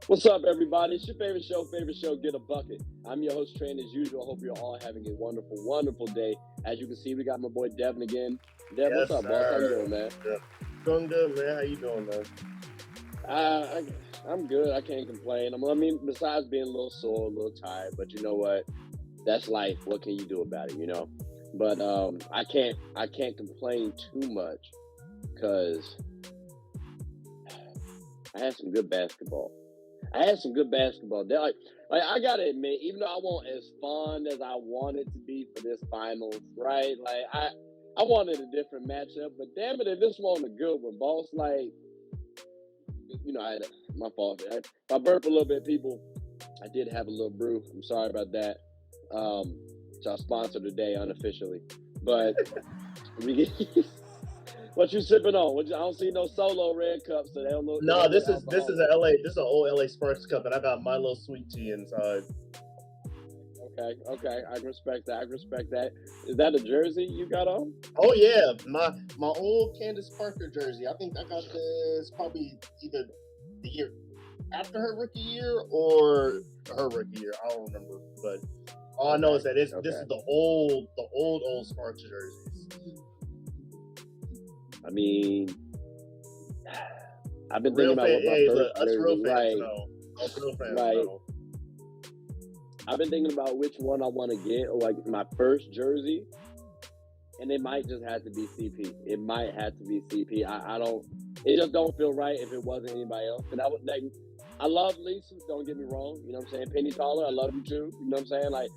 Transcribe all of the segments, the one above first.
What's up, everybody? It's your favorite show, Get a Bucket. I'm your host, Trent, as usual. I hope you're all having a wonderful, wonderful day. As you can see, we got my boy Devin again. Dev, Yes, what's up, boss? How you sir. doing, man? Yeah. Doing good, man. How you doing, man? I'm good. I can't complain. I mean, besides being a little sore, a little tired, but you know what? That's life. What can you do about it, you know? But I can't complain too much because I had some good basketball. Like I gotta admit, even though I wasn't as fun as I wanted to be for this finals, right? Like I wanted a different matchup, but damn it, if this wasn't a good one, boss. Like, you know, my fault. If I burp a little bit, people, I did have a little brew. I'm sorry about that. It's our sponsor today, unofficially. But what you sipping on? I don't see no Solo red cups, so they don't know. No, this is an old LA Sparks cup, and I got Milo sweet tea inside. Okay, I can respect that. Is that a jersey you got on? Oh yeah, my old Candace Parker jersey. I think I got this probably either the year after her rookie year or her rookie year. I don't remember, but all I know is that this is the old Sparks jerseys. I mean, I've been thinking about what my first us real fans right. know. Us real fans Right. know. I've been thinking about which one I want to get, or like my first jersey, and it might just have to be CP. It might have to be CP. I don't. It just don't feel right if it wasn't anybody else. And I love Lisa. Don't get me wrong. You know what I'm saying? Penny Taller, I love you too. You know what I'm saying? Like,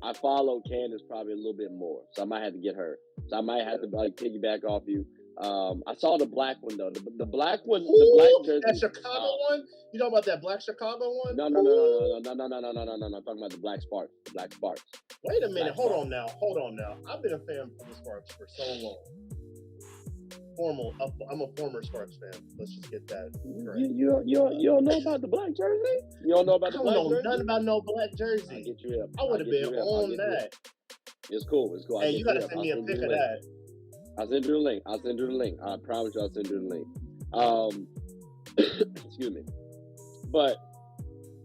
I follow Candace probably a little bit more, so I might have to get her. So I might have to like piggyback off you. I saw the black one though. The black one, the black jersey. That Chicago one? You know about that black Chicago one? No. I'm talking about the Black Sparks. The Black Sparks. Wait a minute. Hold on now. I've been a fan of the Sparks for so long. I'm a former Sparks fan. Let's just get that correct. You don't know about the black jersey? You don't know about the black jersey? I don't know nothing about no black jersey. I'll get you up. I would have been on that. It's cool. Hey, you gotta send me a pic of that. I'll send you the link. I promise you I'll send you the link. Excuse me. But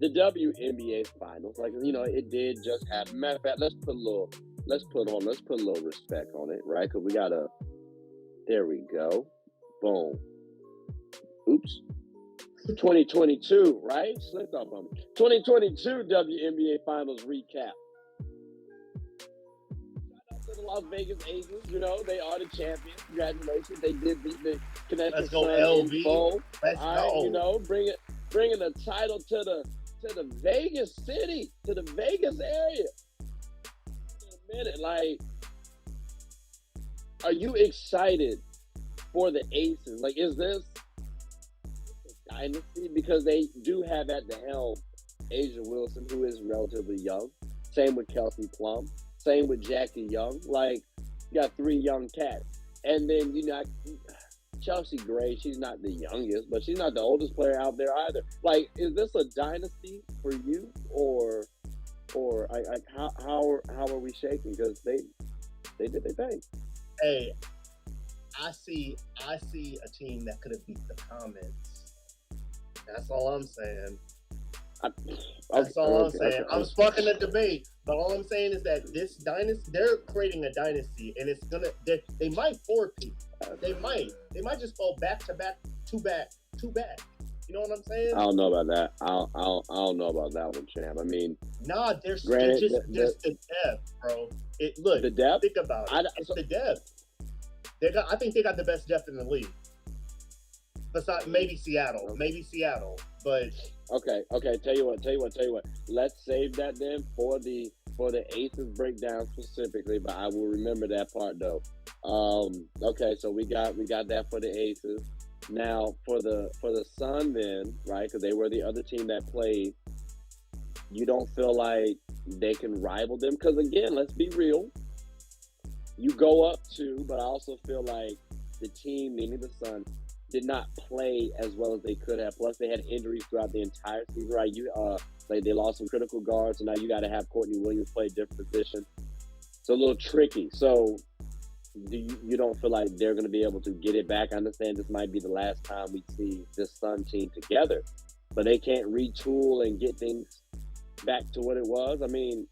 the WNBA finals, like, you know, it did just happen. Matter of fact, let's put a little respect on it, right? Because we gotta. There we go. Boom. Oops. 2022, right? Slipped up on me. 2022 WNBA finals recap. The Las Vegas Aces, you know, they are the champions. Congratulations, they did beat the Connecticut. Let's go, LV. Let's go. You know, bringing the title to the Vegas city, to the Vegas area. In a minute, like, are you excited for the Aces? Like, is this a dynasty? Because they do have at the helm Asia Wilson, who is relatively young. Same with Kelsey Plum. Same with Jackie Young. Like, you got three young cats. And then, you know, Chelsea Gray, she's not the youngest, but she's not the oldest player out there either. Like, is this a dynasty for you? Or how are we shaking? Because they did their thing. Hey, I see a team that could have beat the Comets. That's all I'm saying. That's all I'm saying. I'm sparking a debate, but all I'm saying is that this dynasty, they're creating a dynasty, and it's gonna. They might four-peat. They might just fall back to back, two back. You know what I'm saying? I don't know about that. I don't know about that one, champ. I mean, nah, there's just the depth, bro. The depth. Think about it. It's the depth. I think they got the best depth in the league. Besides maybe Seattle, but okay. Tell you what. Let's save that then for the Aces breakdown specifically, but I will remember that part though. Okay, so we got that for the Aces. Now for the Sun then, right? Because they were the other team that played. You don't feel like they can rival them? Because again, let's be real. You go up to, but I also feel like the team, meaning the Sun, did not play as well as they could have. Plus, they had injuries throughout the entire season, right? They lost some critical guards, so now you got to have Courtney Williams play a different position. It's a little tricky. So, you don't feel like they're going to be able to get it back? I understand this might be the last time we see this Sun team together, but they can't retool and get things back to what it was. I mean,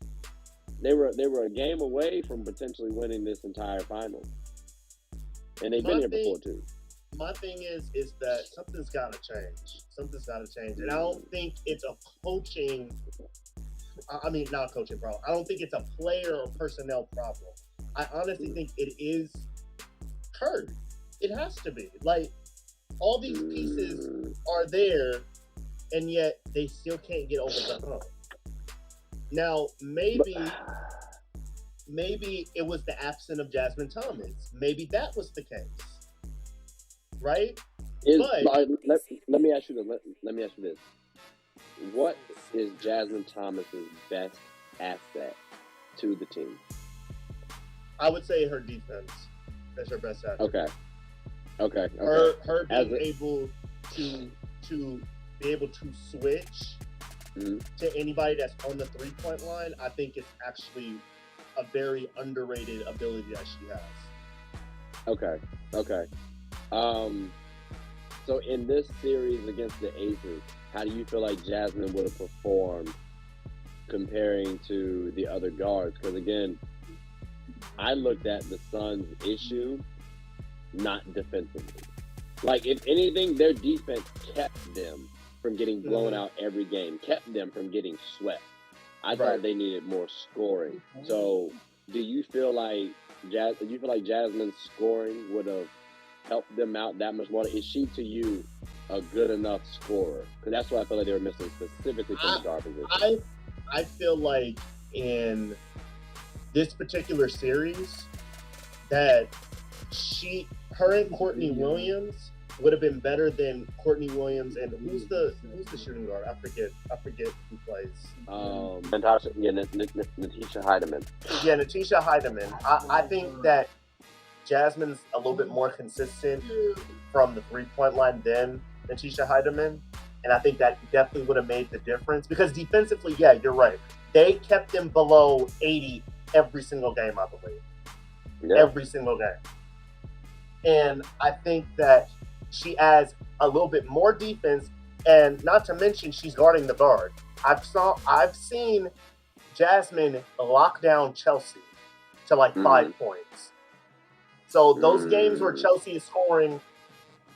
they were a game away from potentially winning this entire final, and they've been here before too. My thing is that something's got to change. Something's got to change, and I don't think it's a coaching. I mean, not a coaching problem. I don't think it's a player or personnel problem. I honestly think it is Kurt. It has to be. Like, all these pieces are there, and yet they still can't get over the hump. Now, maybe it was the absence of Jasmine Thomas. Maybe that was the case, right? Let me ask you this. Let me ask you this. What is Jasmine Thomas's best asset to the team? I would say her defense. That's her best asset. Okay. Her being able to switch to anybody that's on the 3-point line, I think it's actually a very underrated ability that she has. Okay. So in this series against the Aces, how do you feel like Jasmine would have performed comparing to the other guards? Because again, I looked at the Suns' issue, not defensively. Like, if anything, their defense kept them from getting blown out every game, kept them from getting swept. I thought they needed more scoring. So, do you feel like Jasmine's scoring would have helped them out that much more? Is she, to you, a good enough scorer? Because that's what I feel like they were missing specifically from the guard position. I feel like in this particular series that her and Courtney Williams would have been better than Courtney Williams and who's the shooting guard? I forget who plays. Natasha Heidemann. Yeah, Natisha Heidemann. I think that Jasmine's a little bit more consistent from the 3-point line than Natisha Heidemann, and I think that definitely would have made the difference because defensively, yeah, you're right. They kept them below 80 every single game, I believe. Yeah. Every single game. And I think that she adds a little bit more defense, and not to mention she's guarding the guard. I've seen Jasmine lock down Chelsea to like 5 points. So those games where Chelsea is scoring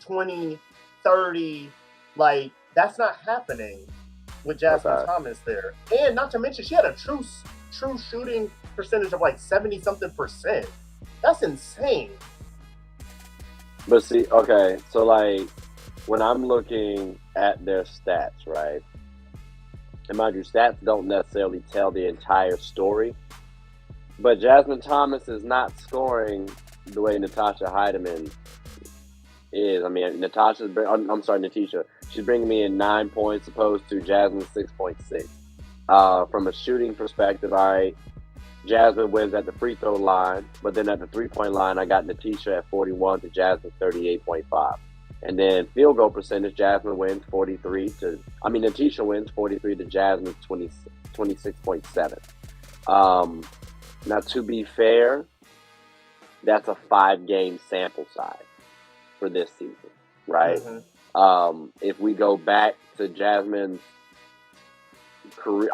20, 30, like that's not happening with Jasmine Thomas there. And not to mention she had a true shooting percentage of like 70-something%. That's insane. But see, okay, so like when I'm looking at their stats, right? And mind you, stats don't necessarily tell the entire story. But Jasmine Thomas is not scoring the way Natasha Heidemann is. I mean, Natisha. She's bringing me in 9 points opposed to Jasmine's 6.6. From a shooting perspective, Jasmine wins at the free throw line, but then at the 3-point line, I got Natisha at 41 to Jasmine's 38.5. And then field goal percentage, Natisha wins 43 to Jasmine's 26.7. Now, to be fair, that's a 5-game sample size for this season, right? If we go back to Jasmine's career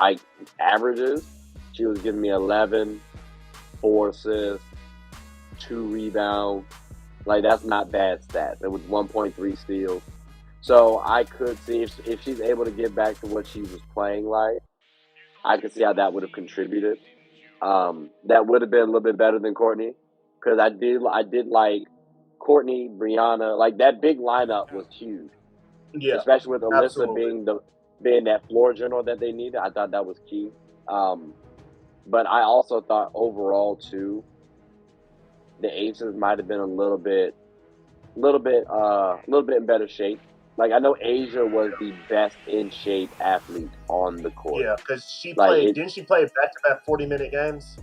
averages, she was giving me 11, 4 assists, 2 rebounds. Like, that's not bad stats. It was 1.3 steals. So I could see if she's able to get back to what she was playing like, I could see how that would have contributed. That would have been a little bit better than Courtney, because I did like Courtney, Brianna, like that big lineup was huge. Yeah, especially with Alyssa being that floor general that they needed. I thought that was key. But I also thought overall too, the Aces might have been a little bit in better shape. Like, I know Asia was the best in shape athlete on the court. Yeah, because she played. Didn't she play back-to-back 40-minute games?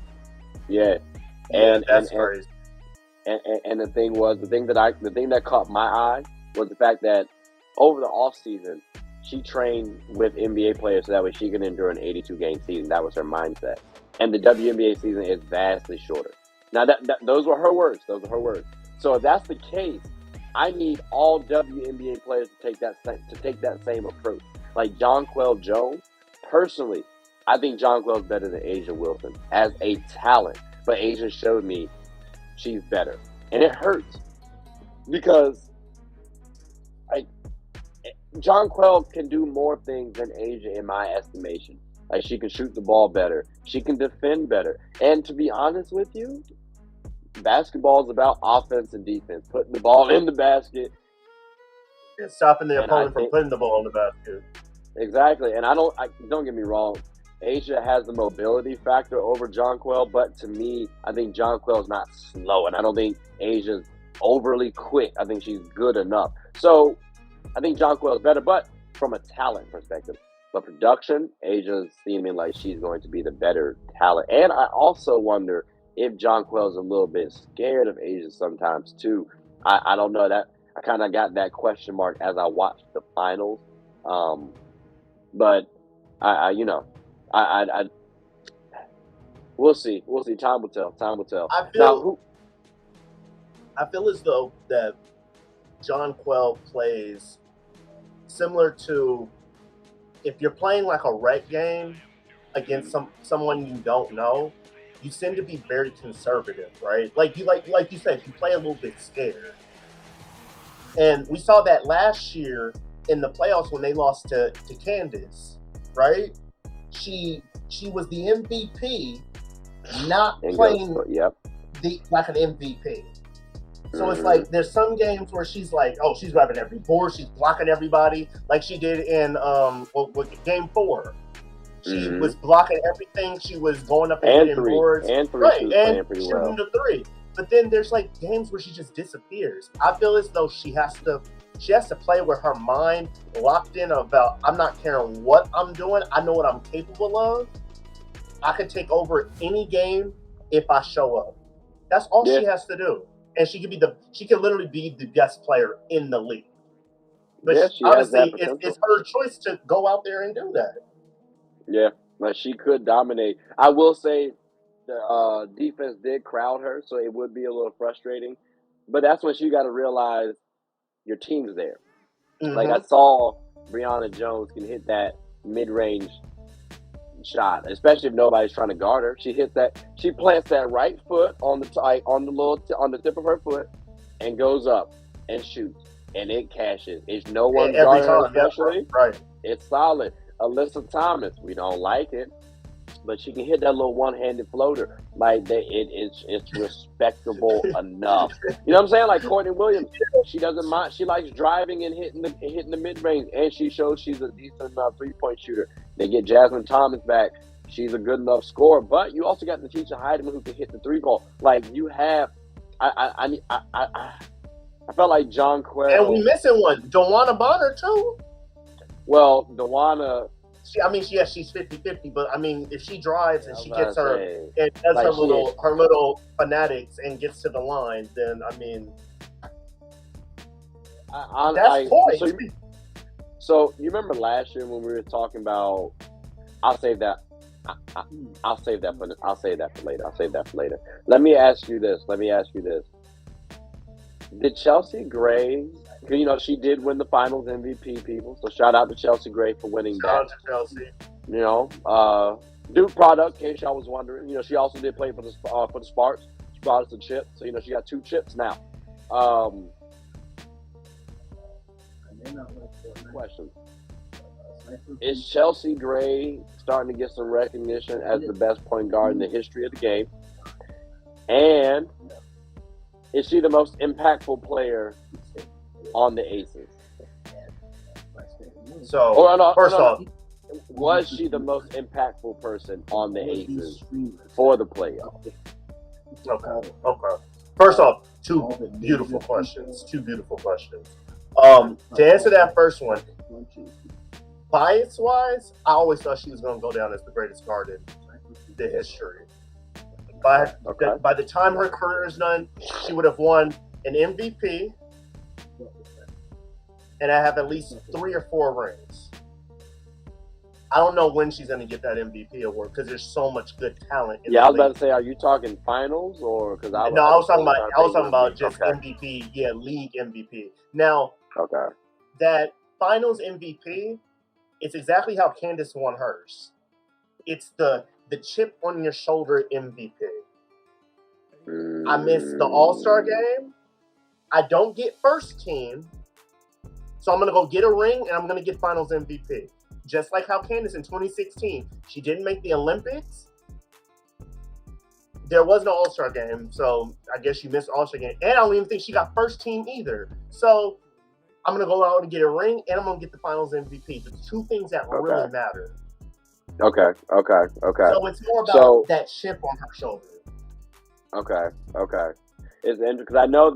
Yeah, that's crazy. And the thing that caught my eye was the fact that over the off season, she trained with NBA players so that way she can endure an 82-game season. That was her mindset. And the WNBA season is vastly shorter. Now those were her words. Those are her words. So if that's the case, I need all WNBA players to take that same approach. Like Jonquel Jones, personally, I think Jonquel's better than Asia Wilson as a talent. But Asia showed me she's better. And it hurts because Jonquel can do more things than Asia in my estimation. Like, she can shoot the ball better. She can defend better. And to be honest with you, basketball is about offense and defense. Putting the ball in the basket. And stopping the opponent from putting the ball in the basket. Exactly. And don't get me wrong, Asia has the mobility factor over Jonquel, but to me, I think Jonquel's not slow, and I don't think Asia's overly quick. I think she's good enough. So I think Jonquel is better, but from a talent perspective. But production, Asia's seeming like she's going to be the better talent. And I also wonder if Jonquel's a little bit scared of Asia sometimes too. I don't know. That I kind of got that question mark as I watched the finals. But we'll see. We'll see. Time will tell. Time will tell. I feel as though that Jonquel plays similar to if you're playing like a rec game against someone you don't know, you tend to be very conservative, right? Like you said, you play a little bit scared. And we saw that last year in the playoffs when they lost to Candace, right? She was the MVP, not playing like an MVP. So it's like there's some games where she's like, oh, she's grabbing every board, she's blocking everybody, like she did in game 4. She was blocking everythto. She was going up and hitting boards, and shooting the 3. But then there's like games where she just disappears. I feel as though she has to play with her mind locked in about, I'm not caring what I'm doing. I know what I'm capable of. I could take over any game if I show up. That's all she has to do. And she could literally be the best player in the league. But honestly, it's her choice to go out there and do that. Yeah, but she could dominate. I will say the defense did crowd her, so it would be a little frustrating. But that's when you got to realize your team's there. Like, I saw Brianna Jones can hit that mid-range shot, especially if nobody's trying to guard her. She hits that. She plants that right foot on the tip of her foot, and goes up and shoots, and it cashes. It's no one guarding her, especially. Right. It's solid. Alyssa Thomas, we don't like it, but she can hit that little one-handed floater. Like, it's respectable enough. You know what I'm saying? Like Courtney Williams, she doesn't mind. She likes driving and hitting the mid-range, and she shows she's a decent enough three-point shooter. They get Jasmine Thomas back. She's a good enough scorer, but you also got Natisha Heidemann who can hit the three-ball. Like, you have, I felt like Jonquel. And we missing one, Dawana Bonner too. Well, Dawana. She's 50-50, but I mean, if she drives and she gets her and does like her little fanatics and gets to the line, then I mean, that's points. So you remember last year when we were talking about? I'll save that for later. Let me ask you this. Did Chelsea Gray? You know, she did win the Finals MVP, people. So shout out to Chelsea Gray for winning that. Shout out to Chelsea. You know, Duke product. In case y'all was wondering, you know, she also did play for the Sparks. She brought us a chip, so you know she got 2 chips now. Question: is Chelsea Gray starting to get some recognition as the best point guard in the history of the game? And is she the most impactful player on the Aces? So, first off, was she the most impactful person on the Aces for the playoffs? Okay. First off, two beautiful questions. To answer that first one, bias-wise, I always thought she was going to go down as the greatest guard in the history. By the time her career is done, she would have won an MVP, and I have at least 3 or 4 rings. I don't know when she's going to get that MVP award because there's so much good talent. I was about to say, are you talking finals or because I was talking about just MVP. Yeah, league MVP. Now, that finals MVP, it's exactly how Candace won hers. It's the chip on your shoulder MVP. I missed the All-Star game. I don't get first team, so I'm going to go get a ring and I'm going to get finals MVP. Just like how Candace in 2016, she didn't make the Olympics. There was no All-Star game, so I guess you missed the All-Star game. And I don't even think she got first team either. So I'm going to go out and get a ring, and I'm going to get the finals MVP. The two things that really matter. Okay. So it's more about that chip on her shoulder. Okay. It's interesting because I know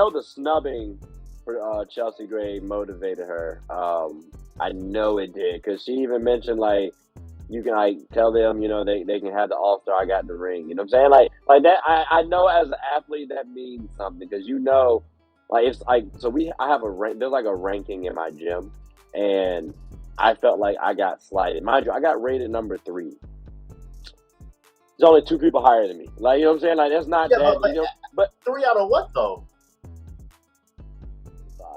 the snubbing for Chelsea Gray motivated her. I know it did because she even mentioned like you can like tell them they can have the All-Star. I got the ring. You know what I'm saying? Like that. I know as an athlete that means something because like it's like I have a rank. There's like a ranking in my gym, and I felt like I got slighted. Mind you, I got rated number 3. There's only 2 people higher than me. Like, you know what I'm saying? Like, that's not that. But 3 out of what, though? 5.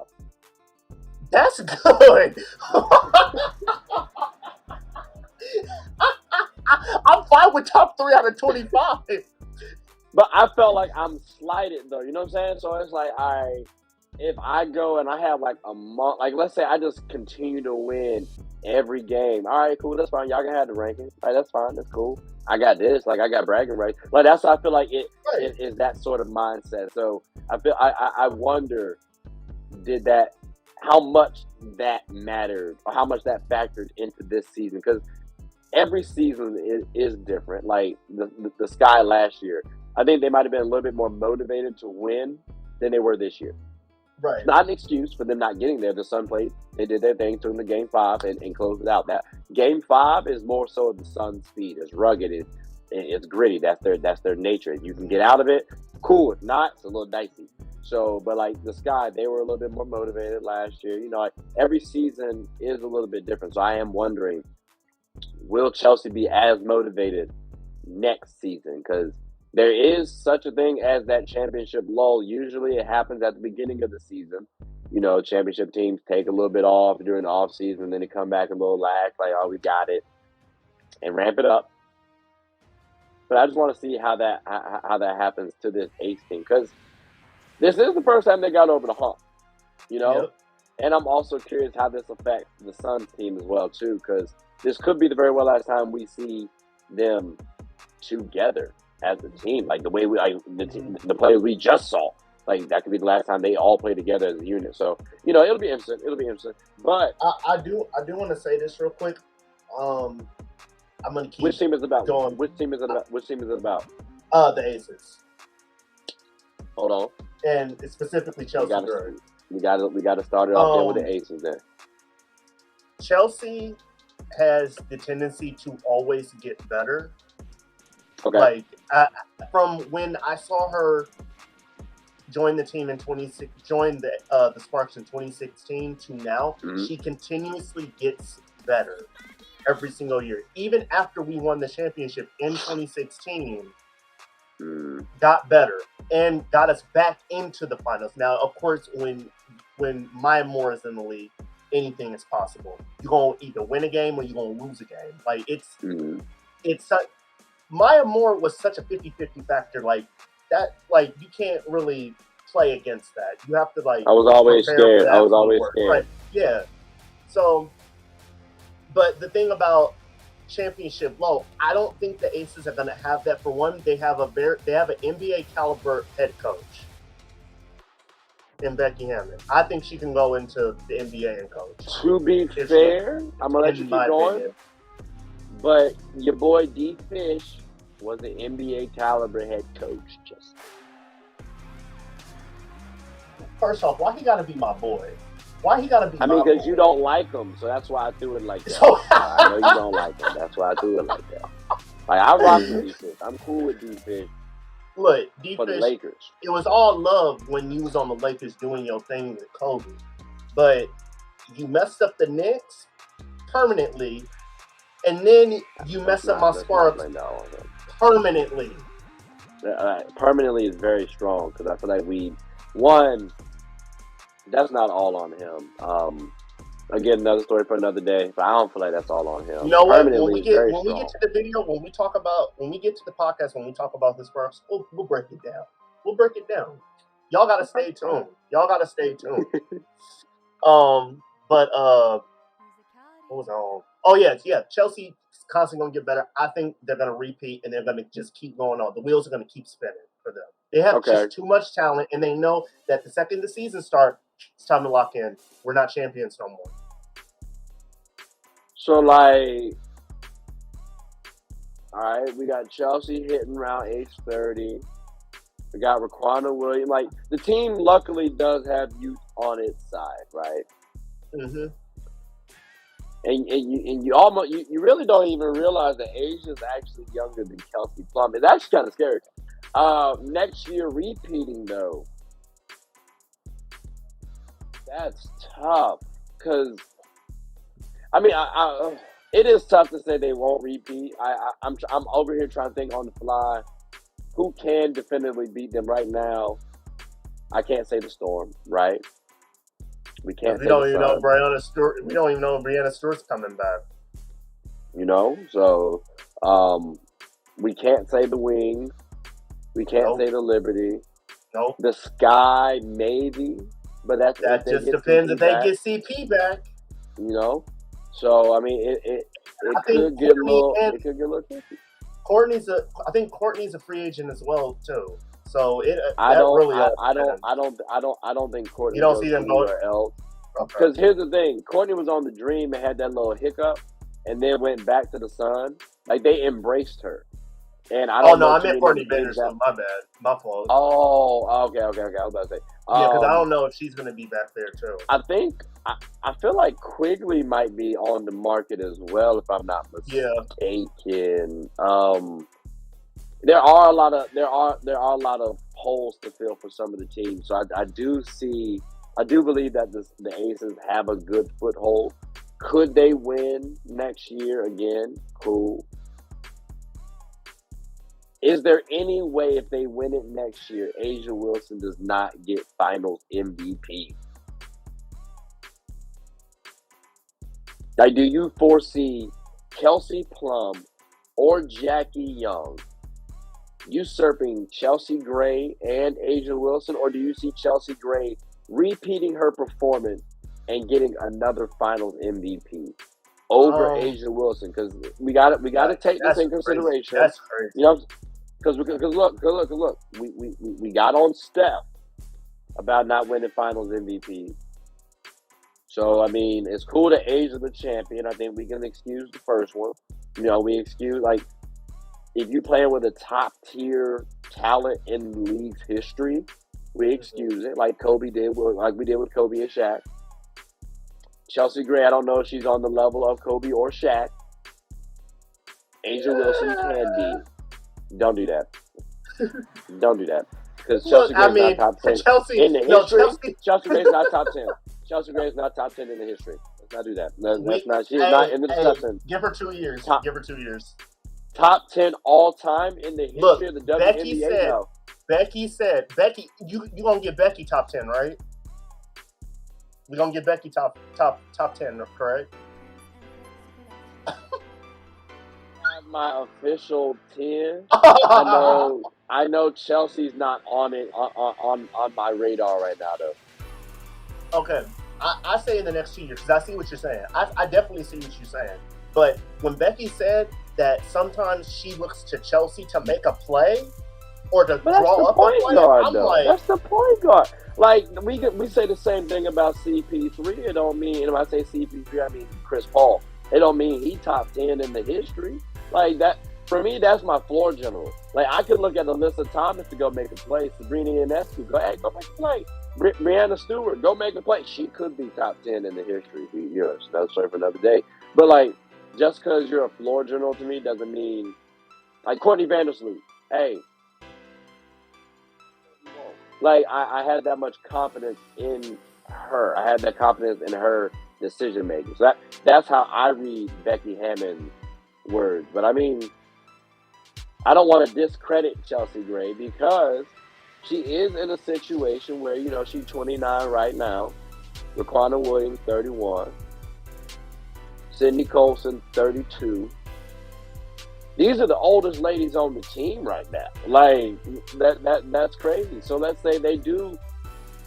That's good. I'm fine with top 3 out of 25. But I felt like I'm slighted, though. You know what I'm saying? So it's like, if I go and I have like a month, like let's say I just continue to win every game. All right, cool, that's fine. Y'all can have the ranking. All right, that's fine, that's cool. I got this, like I got bragging rights. Like that's how I feel like it is that sort of mindset. So I wonder, how much that mattered or how much that factored into this season because every season is different. Like the Sky last year, I think they might have been a little bit more motivated to win than they were this year. Right. It's not an excuse for them not getting there. The Sun played, they did their thing, took them to Game 5 and closed it out. That Game 5 is more so the Sun's speed. It's rugged, it's gritty. That's their nature. If you can get out of it, cool. If not, it's a little dicey. So, but like the Sky, they were a little bit more motivated last year. Like every season is a little bit different. So I am wondering, will Chelsea be as motivated next season? Because there is such a thing as that championship lull. Usually it happens at the beginning of the season. Championship teams take a little bit off during the off season, and then they come back a little lax, like, oh, we got it, and ramp it up. But I just want to see how that happens to this Ace team, because this is the first time they got over the hump, Yep. And I'm also curious how this affects the Suns team as well, too, because this could be the very well last time we see them together as a team, like the way the players we just saw, like that could be the last time they all play together as a unit. So it'll be interesting. But I do want to say this real quick. I'm gonna keep. Which team is it about? Going. Which team is it about? The Aces. Hold on. And it's specifically Chelsea. We got to start it off there with the Aces. Then Chelsea has the tendency to always get better. Okay. Like from when I saw her join the team in join the Sparks in 2016 to now, she continuously gets better every single year. Even after we won the championship in 2016, got better and got us back into the finals. Now, of course, when Maya Moore is in the league, anything is possible. You're gonna either win a game or you're gonna lose a game. Like it's Maya Moore was such a 50-50 factor, like that. Like you can't really play against that. You have to like. I was always scared. Right? Yeah. So, but the thing about championship low, I don't think the Aces are going to have that. For one, they have an NBA caliber head coach in Becky Hammond. I think she can go into the NBA and coach. To be fair, I'm gonna let you keep going. Opinion. But your boy D Fish was an NBA caliber head coach. Just first off, why he gotta be my boy? Why he gotta be? I mean, because you don't like him, so that's why I threw it like that. I know you don't like him. That's why I threw it like that. Like I rock with D Fish. I'm cool with D Fish. Look, D for Fish, the Lakers. It was all love when you was on the Lakers doing your thing with Kobe, but you messed up the Knicks permanently and then you mess up my sparks permanently. Permanently is very strong because I feel like that's not all on him. Again, another story for another day, but I don't feel like that's all on him. You know what? When we get to the video, when we get to the podcast, when we talk about his sparks, we'll break it down. We'll break it down. Y'all gotta stay tuned. But what was I on? Oh yeah. Chelsea is constantly gonna get better. I think they're gonna repeat, and they're gonna just keep going on. The wheels are gonna keep spinning for them. They have just too much talent, and they know that the second the season starts, it's time to lock in. We're not champions no more. So, like, all right, we got Chelsea hitting around age 30. We got Raquana Williams. Like, the team luckily does have youth on its side, right? Mm-hmm. And you really don't even realize that Asia's actually younger than Kelsey Plum. It's actually kind of scary. Next year repeating though, that's tough. Cause I mean, it is tough to say they won't repeat. I'm over here trying to think on the fly who can definitively beat them right now. I can't say the Storm, right? We can't. We don't even know Brianna Stewart. We don't even know if Brianna Stewart's coming back. You know, so we can't say the Wings. We can't say the Liberty. Nope. The Sky, maybe, but that just depends if they get CP back. You know, so I mean, it could get a little tricky. I think Courtney's a free agent as well too. So I don't think Courtney. You don't see them anywhere else. Because here's the thing: Courtney was on the Dream and had that little hiccup, and then went back to the Sun. Like they embraced her. And I don't know. I meant Courtney Vanderson. My bad. My fault. Oh, okay. I was about to say. Because I don't know if she's going to be back there too. I feel like Quigley might be on the market as well, if I'm not mistaken. There are a lot of holes to fill for some of the teams. So I do believe that the Aces have a good foothold. Could they win next year again? Cool. Is there any way if they win it next year, A'ja Wilson does not get Finals MVP? Like, do you foresee Kelsey Plum or Jackie Young usurping Chelsea Gray and A'ja Wilson, or do you see Chelsea Gray repeating her performance and getting another Finals MVP over A'ja Wilson? Because we got to take this in consideration. That's crazy. You know, because look, we got on Steph about not winning Finals MVP. So I mean, it's cool that A'ja's the champion. I think we can excuse the first one. You know, we excuse if you playing with a top tier talent in the league's history, we excuse it like we did with Kobe and Shaq. Chelsea Gray, I don't know if she's on the level of Kobe or Shaq. A'ja Wilson can be. Don't do that. Don't do that. Because Chelsea Gray's not top 10 in the history. Chelsea Gray's not top 10. Chelsea Gray's not top 10 in the history. Let's not do that. She's not in the discussion. Give her 2 years. Give her 2 years. Top 10 all time in the history of the WNBA. Becky said, you gonna get Becky top 10, right? We're gonna get Becky top 10, correct? My official 10. I know Chelsea's not on it on my radar right now though. Okay, I say in the next 2 years because I see what you're saying. I definitely see what you're saying. But when Becky said that sometimes she looks to Chelsea to make a play or to draw up a play, that's the point guard. Like we say the same thing about CP3. It don't mean, and when I say CP3, I mean Chris Paul. It don't mean he top 10 in the history. Like that, for me, that's my floor general. Like I could look at Alyssa Thomas to go make a play. Sabrina Ionescu, go make a play. Brianna Stewart, go make a play. She could be top 10 in the history. That's another story for another day. But like, just because you're a floor general to me doesn't mean, like Courtney Vandersloot. Hey, like I had that much confidence in her. I had that confidence in her decision making. So that's how I read Becky Hammond's words, but I mean, I don't want to discredit Chelsea Gray because she is in a situation where, she's 29 right now. Raquana Williams, 31. Sydney Colson, 32. These are the oldest ladies on the team right now. Like, that's crazy. So let's say they do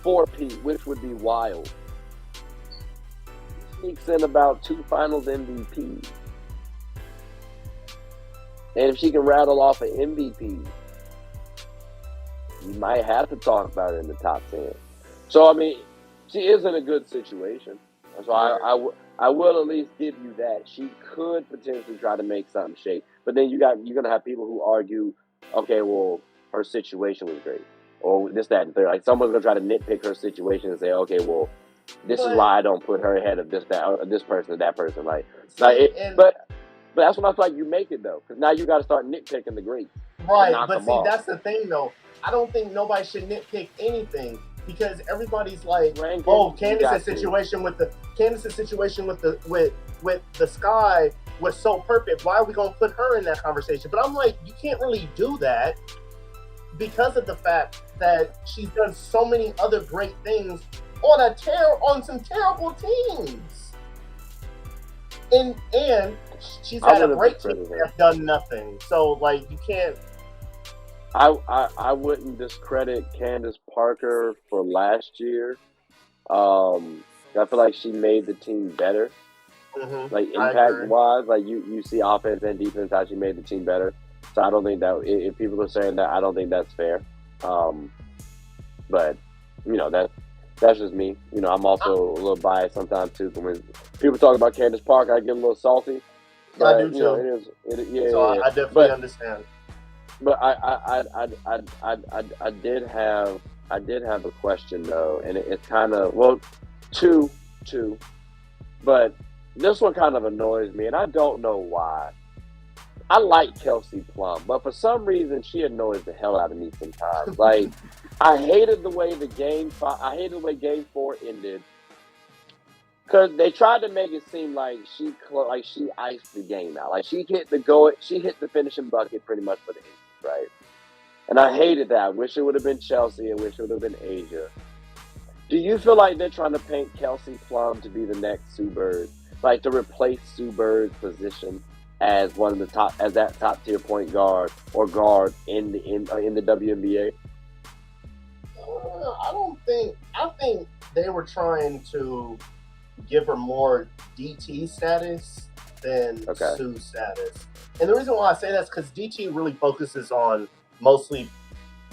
4-peat, which would be wild. She sneaks in about 2 finals MVPs. And if she can rattle off an MVP, you might have to talk about her in the top 10. So, I mean, she is in a good situation. So I will at least give you that. She could potentially try to make something shake. But then you're going to have people who argue, okay, well, her situation was great. Or this, that, and third. Like, someone's going to try to nitpick her situation and say, okay, well, this is why I don't put her ahead of this person or that person. But that's when I feel like you make it, though. Because now you got to start nitpicking the greats. Right, but see, that's the thing, though. I don't think nobody should nitpick anything because everybody's like, Candace's situation with the Sky was so perfect. Why are we going to put her in that conversation? But I'm like, you can't really do that because of the fact that she's done so many other great things on some terrible teams. And she's had a great team that have done nothing. So, like, you can't. I wouldn't discredit Candace Parker for last year. I feel like she made the team better. Mm-hmm. Like, impact-wise, like, you see offense and defense, how she made the team better. So I don't think that, if people are saying that, I don't think that's fair. But, that's just me. I'm also a little biased sometimes, too. But when people talk about Candace Parker, I get a little salty. But, I do, too. I definitely understand. But I did have a question, though, and it's kind of, two, but this one kind of annoys me, and I don't know why. I like Kelsey Plum, but for some reason she annoys the hell out of me sometimes. Like, I hated the way Game 4 ended, because they tried to make it seem like she iced the game out, like she hit the finishing bucket pretty much for the Aces, right? And I hated that. I wish it would have been Chelsea. I wish it would have been Asia. Do you feel like they're trying to paint Kelsey Plum to be the next Sue Bird, like to replace Sue Bird's position as one of the top tier point guard or guard in the WNBA? I think they were trying to give her more DT status than Sue status. And the reason why I say that is because DT really focuses on mostly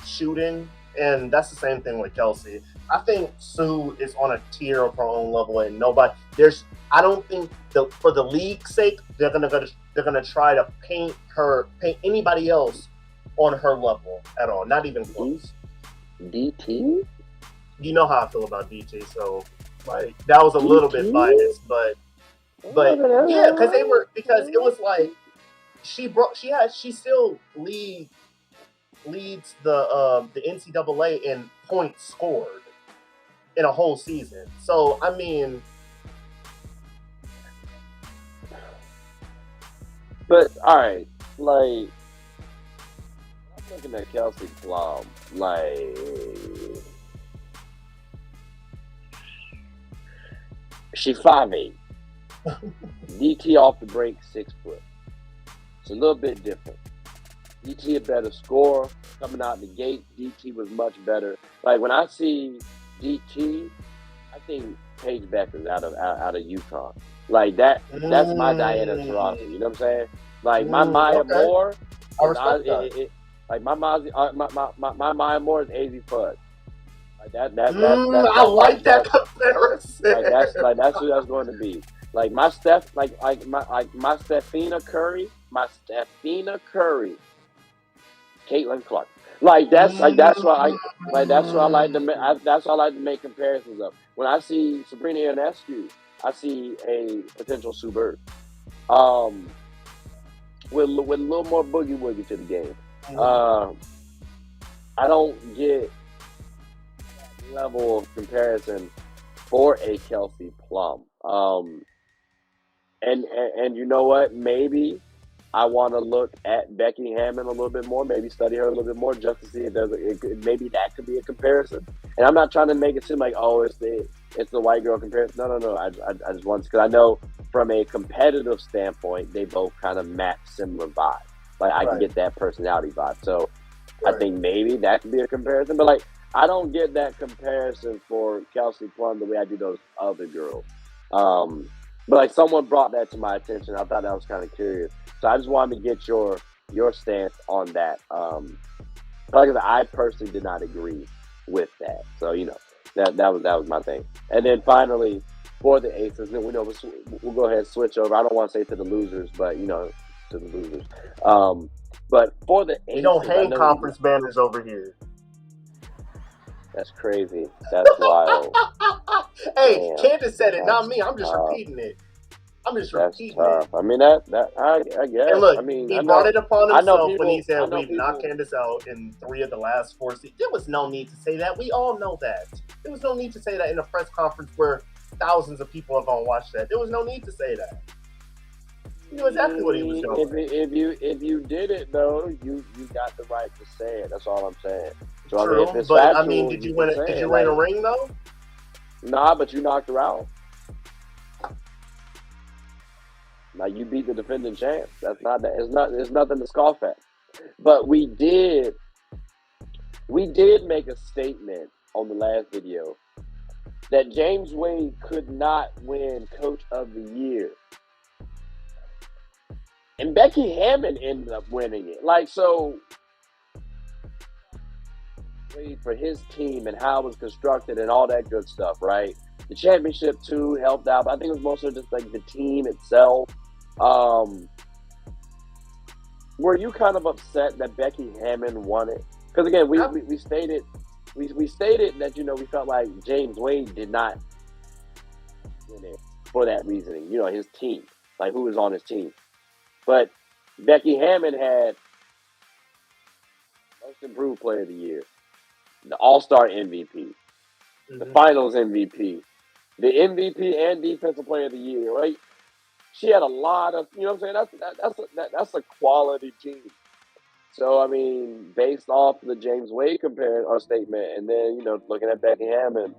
shooting, and that's the same thing with Kelsey. I think Sue is on a tier of her own level, and I don't think for the league's sake they're gonna try to paint anybody else on her level at all, not even close. DT? You know how I feel about DT, so like that was a little bit biased, but yeah, because it was like she still leads the NCAA in points scored in a whole season. So I mean, but all right, like I'm looking at Kelsey Plum, like she 5'8", DT off the break 6 foot. It's a little bit different. DT a better scorer coming out the gate. DT was much better. Like when I see DT, I think Paige Becker's out of UConn. Like that's my Diana Taurasi. You know what I'm saying? Like my Maya Moore. Like my Maya Moore is AZ Fudd. Like I like that comparison. Like that's who that's going to be. Like my Stephina Curry, Caitlin Clark. Like that's why I like to make comparisons of. When I see Sabrina Ionescu, I see a potential Sue Bird. With a little more boogie woogie to the game. I don't get that level of comparison for a Kelsey Plum. And you know what? Maybe I want to look at Becky Hammon a little bit more, maybe study her a little bit more, just to see if maybe that could be a comparison. And I'm not trying to make it seem like, oh, it's the white girl comparison. No. I just want to, because I know from a competitive standpoint, they both kind of match similar vibes. Like I can get that personality vibe. So I think maybe that could be a comparison. But like I don't get that comparison for Kelsey Plum the way I do those other girls. But like someone brought that to my attention. I thought that was kind of curious. So I just wanted to get your stance on that. Like I personally did not agree with that. So that was my thing. And then finally for the aces, then we'll go ahead and switch over. I don't want to say to the losers, but to the losers. But for the aces, you don't hang conference banners over here. That's crazy. That's wild. Hey, damn, Candace said it, not me. I'm just repeating it. That's tough. I mean, I guess. And look, I mean, he brought it upon himself when he said we've knocked Candace out in 3 of the last 4 seasons. There was no need to say that. We all know that. There was no need to say that in a press conference where thousands of people are going to watch that. There was no need to say that. He knew exactly what he was doing. If you did it though, you got the right to say it. That's all I'm saying. So true, I mean, but factual, I mean, did you win a ring though? Nah, but you knocked her out. Now you beat the defending champ. That's not that. It's nothing to scoff at. But we did make a statement on the last video that James Wade could not win Coach of the Year, and Becky Hammon ended up winning it. Like so, for his team and how it was constructed and all that good stuff, right? The championship too helped out, but I think it was mostly just like the team itself. Were you kind of upset that Becky Hammon won it? Because again, we stated that we felt like James Wade did not win it for that reasoning. His team, like who was on his team, but Becky Hammon had Most Improved Player of the Year, the All-Star MVP, the Finals MVP, the MVP and Defensive Player of the Year, right? She had a lot of, what I'm saying? That's a quality team. So, I mean, based off the James Wade statement, and then, looking at Becky Hammon,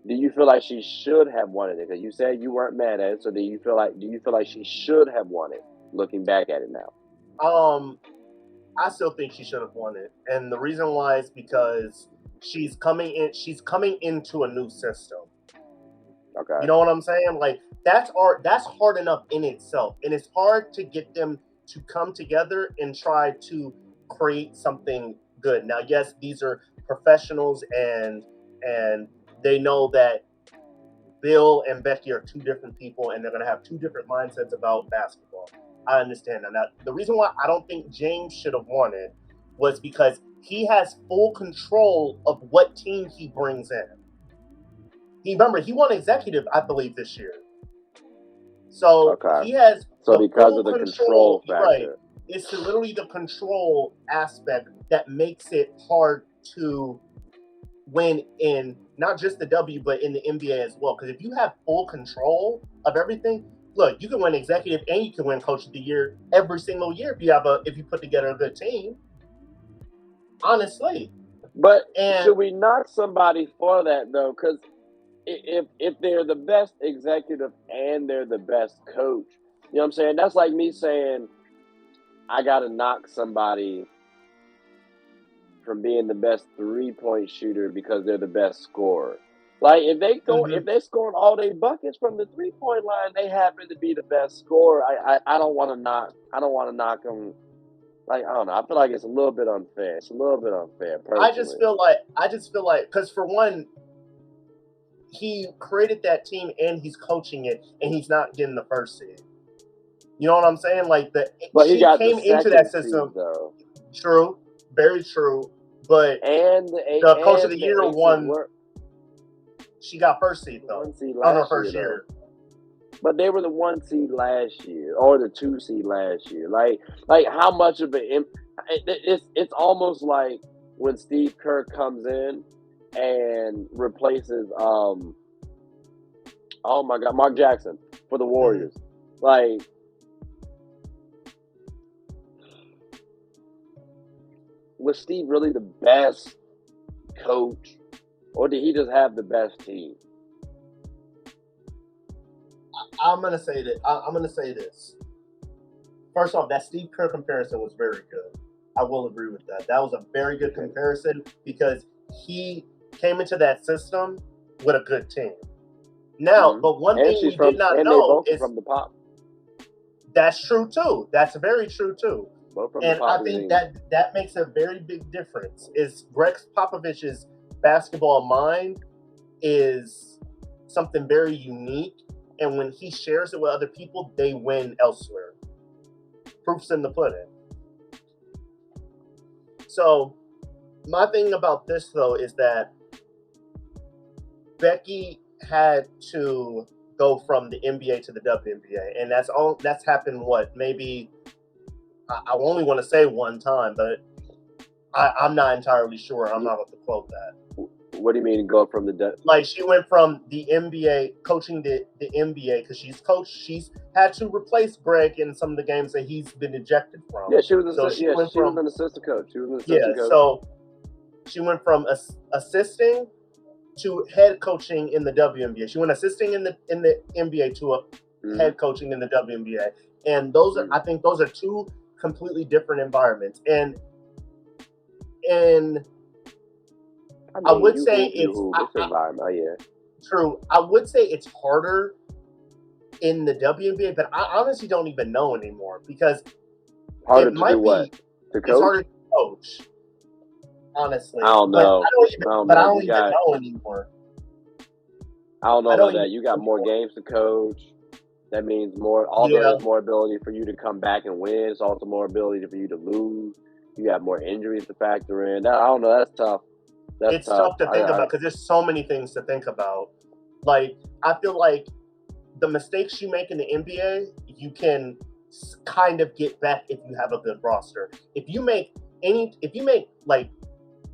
do you feel like she should have won it? Because you said you weren't mad at it, so do you feel like she should have won it, looking back at it now? I still think she should have won it. And the reason why is because she's coming into a new system. Okay. You know what I'm saying? Like that's hard enough in itself. And it's hard to get them to come together and try to create something good. Now, yes, these are professionals and they know that Bill and Becky are 2 different people and they're going to have 2 different mindsets about basketball. I understand that. Now, the reason why I don't think James should have won it was because he has full control of what team he brings in. Remember, he won executive, I believe, this year. So he has because of the control factor. Right. It's literally the control aspect that makes it hard to win in not just the W, but in the NBA as well. Because if you have full control of everything, look, you can win executive and you can win Coach of the Year every single year if you put together a good team. Honestly. But should we knock somebody for that though? Because if they're the best executive and they're the best coach, you know what I'm saying? That's like me saying I got to knock somebody from being the best 3-point shooter because they're the best scorer. Like if they scoring all their buckets from the 3-point line, they happen to be the best scorer. I don't want to knock them. Like I don't know. I feel like it's a little bit unfair. It's a little bit unfair. Personally. I just feel like because for one, he created that team and he's coaching it and he's not getting the first seed. You know what I'm saying? Like he came into that system. Seed, though. True, very true. But the Coach of the Year won. She got first seed though. On her first year. But they were the 1 seed last year or the 2 seed last year. Like how much of it's almost like when Steve Kerr comes in and replaces Mark Jackson for the Warriors. Like was Steve really the best coach, or did he just have the best team? I'm gonna say that. I'm gonna say this. First off, that Steve Kerr comparison was very good. I will agree with that. That was a very good comparison because he came into that system with a good team. Now, but one thing we did not know is from the Pop. That's true too. That's very true too. And I think that makes a very big difference. Is Greg Popovich's basketball mind is something very unique, and when he shares it with other people, they win elsewhere. Proof's in the pudding. So, my thing about this though is that Becky had to go from the NBA to the WNBA, and that's happened. What, maybe I only want to say one time, but I'm not entirely sure. I'm not about to quote that. What do you mean go from the like she went from the NBA coaching the NBA because she's had to replace Greg in some of the games that he's been ejected from. Yeah, she was an assistant coach. So she went from assisting to head coaching in the WNBA. She went assisting in the NBA to head coaching in the WNBA, and those are I think those are two completely different environments. And I would say it's true. I would say it's harder in the WNBA, but I honestly don't even know anymore because harder it might be what? To coach? It's harder to coach. Honestly, I don't know. I don't even know anymore. I don't know about that. You got more games to coach. That means there's more ability for you to come back and win. It's also more ability for you to lose. You have more injuries to factor in. I don't know. That's tough. It's tough to think about because there's so many things to think about. Like, I feel like the mistakes you make in the NBA, you can kind of get back if you have a good roster. If you make like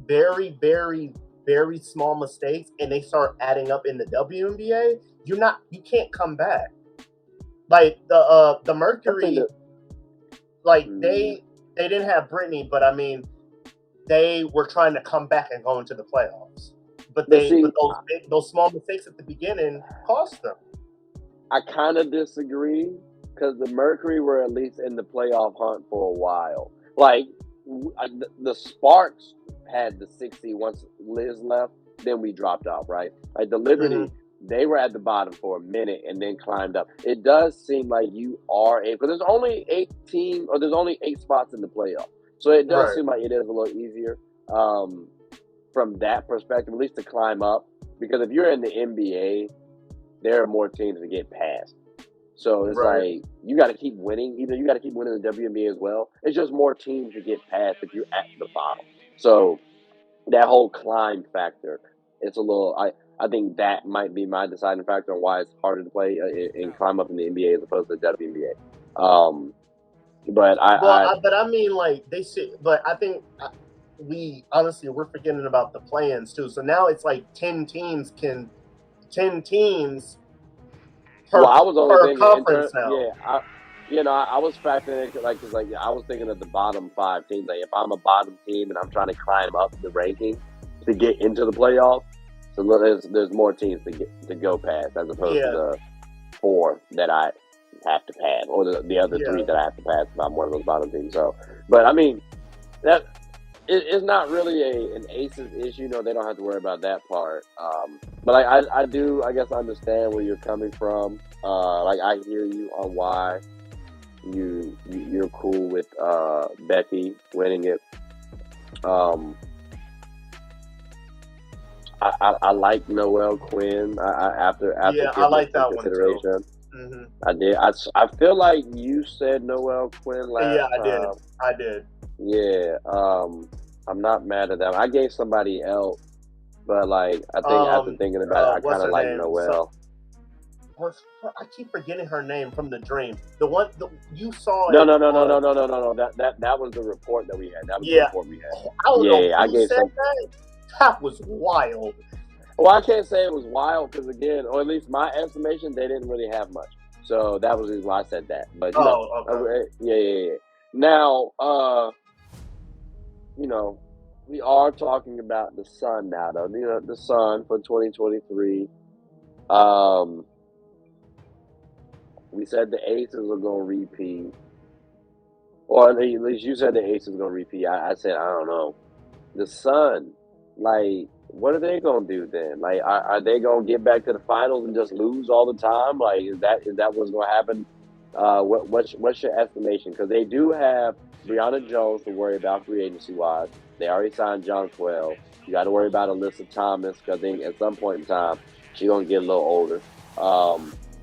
very, very, very small mistakes and they start adding up in the WNBA, you can't come back. Like the Mercury, they didn't have Brittany, but I mean, they were trying to come back and go into the playoffs. But those small mistakes at the beginning cost them. I kind of disagree because the Mercury were at least in the playoff hunt for a while. Like the Sparks had the 60 once Liz left, then we dropped off, right? Like the Liberty, they were at the bottom for a minute and then climbed up. It does seem like you are because there's only 8 spots in the playoff. So it does seem like it is a little easier from that perspective, at least to climb up. Because if you're in the NBA, there are more teams to get past. So it's like you got to keep winning. Either you got to keep winning the WNBA as well. It's just more teams to get past if you're at the bottom. So that whole climb factor, it's a little. I think that might be my deciding factor on why it's harder to play and climb up in the NBA as opposed to the WNBA. But I mean, like they say, but I think we're forgetting about the play-ins too. So now it's like 10 teams per I was only thinking conference now. Yeah, I was factoring in I was thinking of the bottom 5 teams. Like if I'm a bottom team and I'm trying to climb up the ranking to get into the playoffs, so there's more teams to go past as opposed to the 4 that I have to pass, or the other 3 that I have to pass if I'm one of those bottom teams. So, but I mean, that it's not really an Aces issue. No, they don't have to worry about that part. But I do, I guess, understand where you're coming from. I hear you on why you're cool with Becky winning it. I like Noelle Quinn. After I like that consideration. One too. I did. I feel like you said Noelle Quinn last time. I did. Yeah. I'm not mad at that. I gave somebody else, but I think after thinking about it, I kind of like Noelle. I keep forgetting her name from the Dream. The one you saw. No. That was the report that we had. That was the report we had. I gave some. That was wild. Well, I can't say it was wild because, again, or at least my estimation, they didn't really have much. So that was the reason why I said that. But okay. Yeah. Now, we are talking about the Sun now, though. The Sun for 2023. Um, we said the Aces are going to repeat, or at least you said the Aces are going to repeat. I said I don't know. The Sun, like, what are they going to do then? Like, are they going to get back to the finals and just lose all the time? Like, is that what's going to happen? What's your estimation? Because they do have Brianna Jones to worry about free agency wise. They already signed John Quell. You got to worry about Alyssa Thomas because I think at some point in time she's gonna get a little older.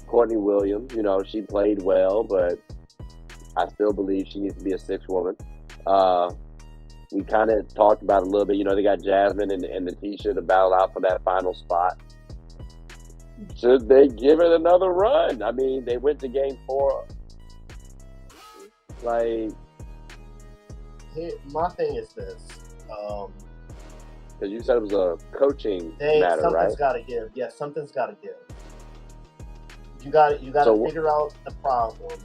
Courtney Williams, she played well, but I still believe she needs to be a sixth woman. We kind of talked about it a little bit. They got Jasmine and Natisha to battle out for that final spot. Should they give it another run? I mean, they went to game 4. Like, my thing is this. because you said it was a coaching matter, right? Something's got to give. Yeah, something's got to give. You got to figure out the problem,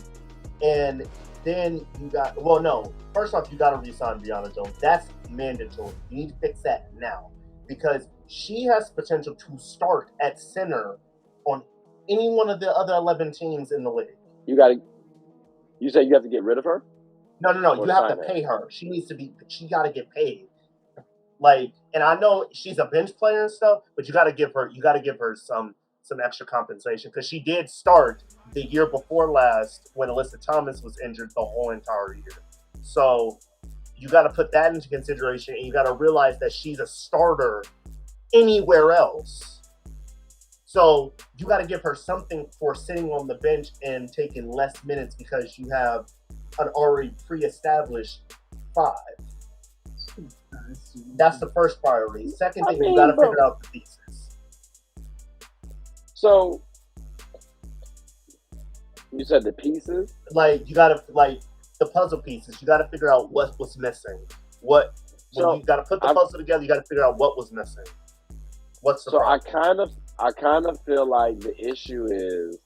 and then first off, you got to re-sign Brianna Jones. That's mandatory. You need to fix that now because she has potential to start at center on any one of the other 11 teams in the league. You said you have to get rid of her? No. You have to pay her. She got to get paid. Like, and I know she's a bench player and stuff, but you got to give her some extra compensation because she did start the year before last when Alyssa Thomas was injured the whole entire year. So you got to put that into consideration, and you got to realize that she's a starter anywhere else. So you got to give her something for sitting on the bench and taking less minutes because you have an already pre-established 5. That's the first priority. Second thing, you got to figure out the pieces. So you said the pieces? Like, you got to, the puzzle pieces. You got to figure out what was missing. You got to put the puzzle together, you got to figure out what was missing. What's the problem? I kind of feel like the issue is,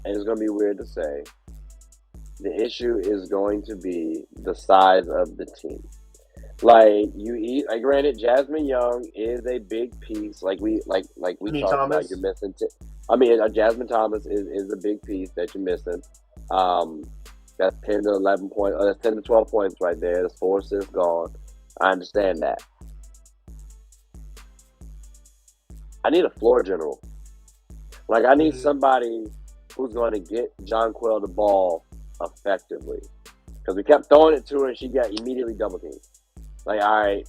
and it's going to be weird to say, the issue is going to be the size of the team. Granted, Jasmine Young is a big piece. Like we talked about, you're missing. Jasmine Thomas is a big piece that you're missing. That's 10 to 11 points. That's 10 to 12 points right there. That's 4 assists gone. I understand that. I need a floor general. I need somebody who's going to get Jonquel the ball effectively. Because we kept throwing it to her and she got immediately double teamed. All right,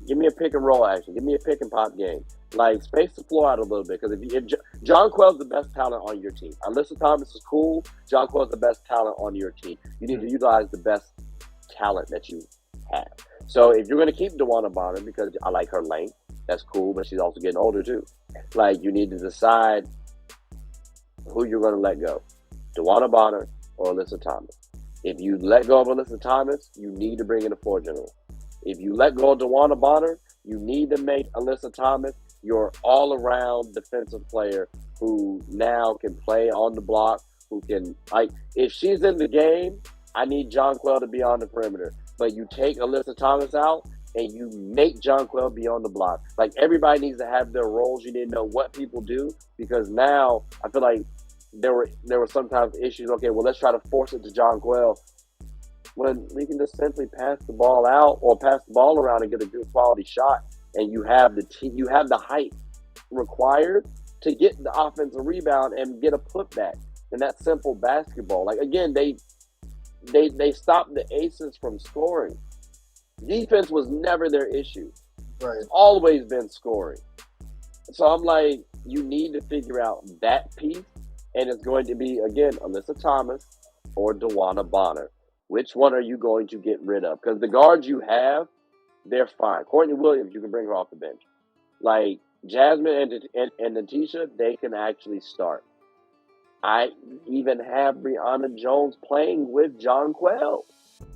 give me a pick and roll action. Give me a pick and pop game. Space the floor out a little bit. Because if Jonquel's the best talent on your team. Alyssa Thomas is cool. Jonquel's the best talent on your team. You need to utilize the best talent that you have. So if you're going to keep DeWanna Bonner, because I like her length, that's cool, but she's also getting older too. You need to decide who you're going to let go. DeWanna Bonner or Alyssa Thomas. If you let go of Alyssa Thomas, you need to bring in a floor general. If you let go of DeWanna Bonner, you need to make Alyssa Thomas your all-around defensive player who now can play on the block, who can, if she's in the game, I need Jonquel to be on the perimeter. But you take Alyssa Thomas out and you make Jonquel be on the block. Everybody needs to have their roles. You need to know what people do because now I feel like there were sometimes issues. Okay, well, let's try to force it to Jonquel when we can just simply pass the ball out or pass the ball around and get a good quality shot, and you have the height required to get the offensive rebound and get a putback. And that's simple basketball. Again, they stopped the Aces from scoring. Defense was never their issue. Right. It's always been scoring. So I'm you need to figure out that piece, and it's going to be, again, Alyssa Thomas or DeWanna Bonner. Which one are you going to get rid of? Because the guards you have, they're fine. Courtney Williams, you can bring her off the bench. Jasmine and Natisha, they can actually start. I even have Brianna Jones playing with Jonquel.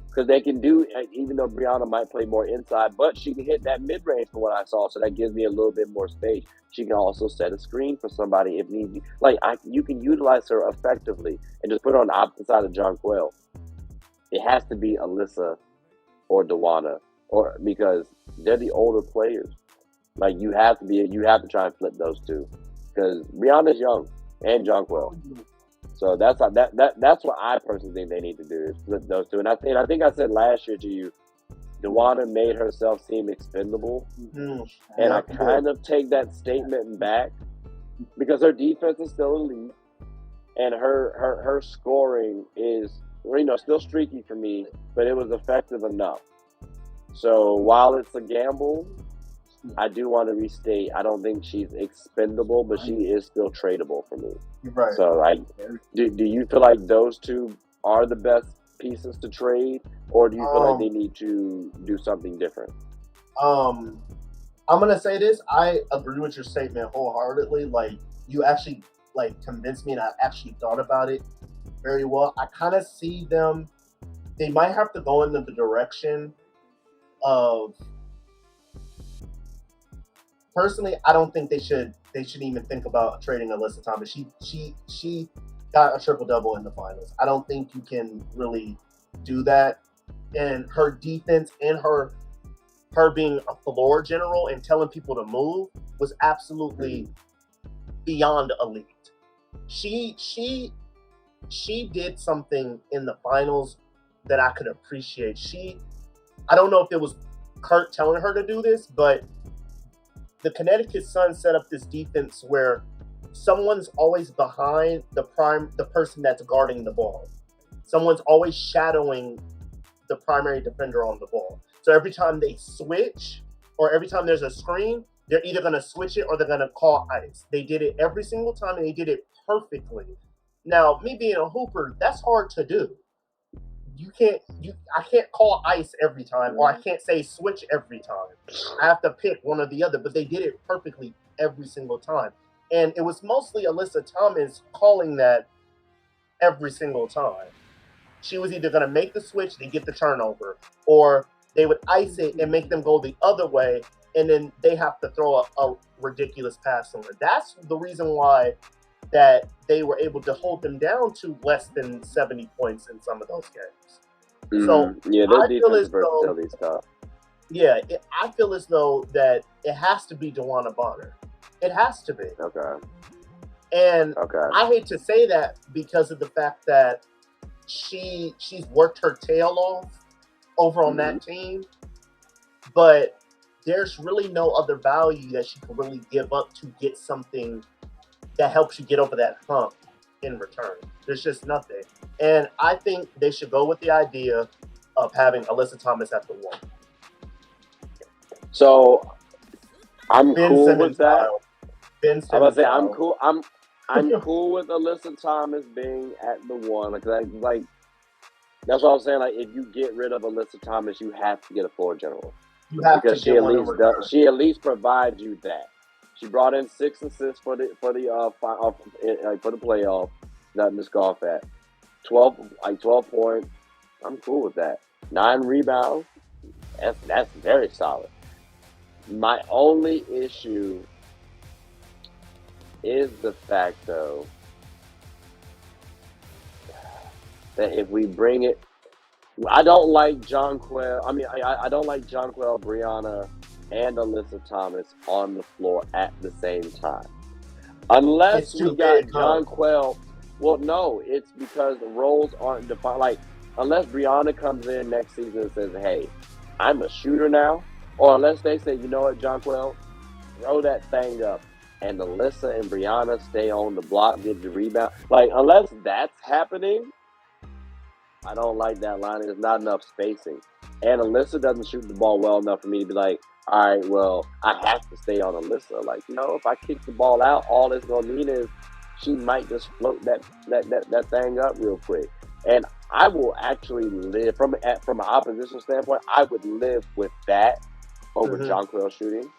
Because they can do, even though Brianna might play more inside, but she can hit that mid-range from what I saw, so that gives me a little bit more space. She can also set a screen for somebody if need be. You can utilize her effectively and just put her on the opposite side of Jonquel. it has to be Alyssa or Dewana, or because they're the older players. Like you have to try and flip those two because Brianna's young and Jonquel. So that's what I personally think they need to do is flip those two. And I think I said last year to you, Dewana made herself seem expendable, and I kind of take that statement back because her defense is still elite, and her scoring is still streaky for me, but it was effective enough. So while it's a gamble, I do want to restate. I don't think she's expendable, but she is still tradable for me. Right. So, do you feel like those two are the best pieces to trade, or do you feel like they need to do something different? I'm gonna say this. I agree with your statement wholeheartedly. Like you actually convinced me, and I actually thought about it very well. I kind of see them. They might have to go in the direction of. Personally, I don't think they should even think about trading Alyssa Thomas. She got a triple double in the finals. I don't think you can really do that. And her defense and her being a floor general and telling people to move was absolutely beyond elite. She did something in the finals that I could appreciate. I don't know if it was Kurt telling her to do this, but the Connecticut Sun set up this defense where someone's always behind the person that's guarding the ball. Someone's always shadowing the primary defender on the ball. So every time they switch or every time there's a screen, they're either going to switch it or they're going to call ice. They did it every single time and they did it perfectly. Now, me being a hooper, that's hard to do. I can't call ice every time, or I can't say switch every time. I have to pick one or the other, but they did it perfectly every single time. And it was mostly Alyssa Thomas calling that every single time. She was either going to make the switch, they get the turnover, or they would ice it and make them go the other way, and then they have to throw a ridiculous pass somewhere. That's the reason why that they were able to hold them down to less than 70 points in some of those games. So yeah, their defense versatility is tough. Yeah, I feel as though that it has to be DeWanna Bonner. It has to be. Okay. And I hate to say that because of the fact that she's worked her tail off over on that team, but there's really no other value that she can really give up to get something that helps you get over that hump in return. There's just nothing. And I think they should go with the idea of having Alyssa Thomas at the one. So I'm cool with that. I'm gonna say I'm cool. I'm cool with Alyssa Thomas being at the one. Like that's what I'm saying. Like if you get rid of Alyssa Thomas, you have to get a floor general. You have because to she at least provides you that. She brought in 6 assists for the playoff. Nothing to scoff at. 12 points. I'm cool with that. 9 rebounds. That's very solid. My only issue is the fact, though, that if we bring it, I don't like Jonquel. I mean, I don't like Jonquel, Brianna, and Alyssa Thomas on the floor at the same time. Unless we got Jonquel. Well, no, it's because the roles aren't defined. Like, unless Brianna comes in next season and says, hey, I'm a shooter now. Or unless they say, you know what, Jonquel, throw that thing up. And Alyssa and Brianna stay on the block, get the rebound. Like, unless that's happening, I don't like that line. There's not enough spacing. And Alyssa doesn't shoot the ball well enough for me to be like, all right, well, I have to stay on Alyssa. Like, if I kick the ball out, all it's going to mean is she might just float that thing up real quick. And I will actually live, from an opposition standpoint, I would live with that over Jonquel shooting,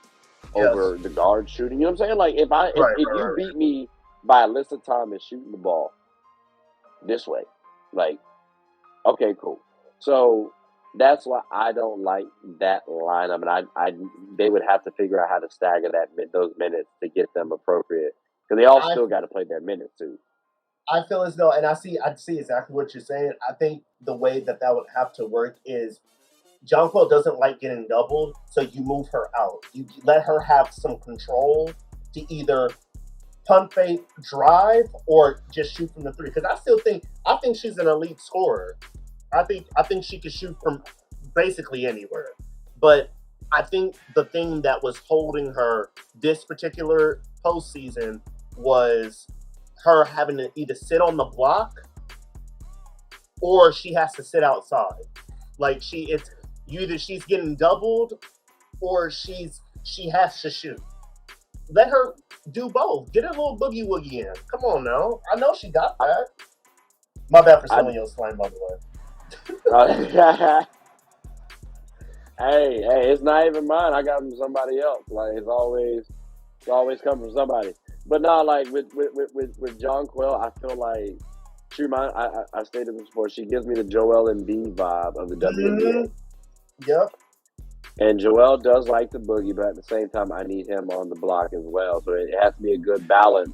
over the guard shooting. You know what I'm saying? Like, if you beat me by Alyssa Thomas shooting the ball this way, like, okay, cool. So that's why I don't like that lineup, and they would have to figure out how to stagger those minutes to get them appropriate, because they all still got to play their minutes too. I feel as though, and I see exactly what you're saying. I think the way that would have to work is Jonquil doesn't like getting doubled, so you move her out. You let her have some control to either pump fake, drive, or just shoot from the three. Because I think she's an elite scorer. I think she could shoot from basically anywhere. But I think the thing that was holding her this particular postseason was her having to either sit on the block or she has to sit outside. Like either she's getting doubled or she has to shoot. Let her do both. Get a little boogie woogie in. Come on now. I know she got that. My bad for stealing your slang, by the way. Hey, it's not even mine. I got it from somebody else. Like it's always come from somebody. But no, like with Jonquil, I feel like I stated this before. She gives me the Joel Embiid vibe of the WNBA. Yep. And Joel does like the boogie, but at the same time, I need him on the block as well. So it has to be a good balance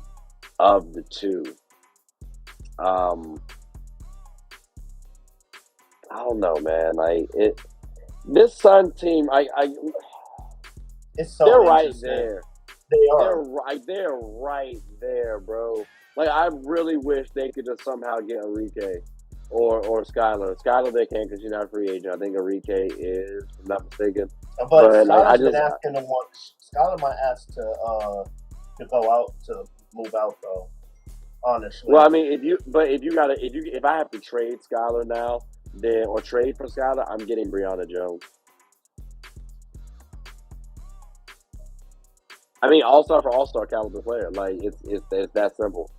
of the two. I don't know, man. Like this Sun team, it's so they're right there. They are. They're right there, bro. Like I really wish they could just somehow get Enrique or Skylar. Skylar they can because she's not a free agent. I think Enrique is, if I'm not mistaken. But Skylar's been asking to want. Skylar might ask to go out, to move out though. Honestly. Well, I mean, if I have to trade Skylar now, or trade for Skylar, I'm getting Brianna Jones. I mean, all-star for all-star caliber player. Like it's that simple.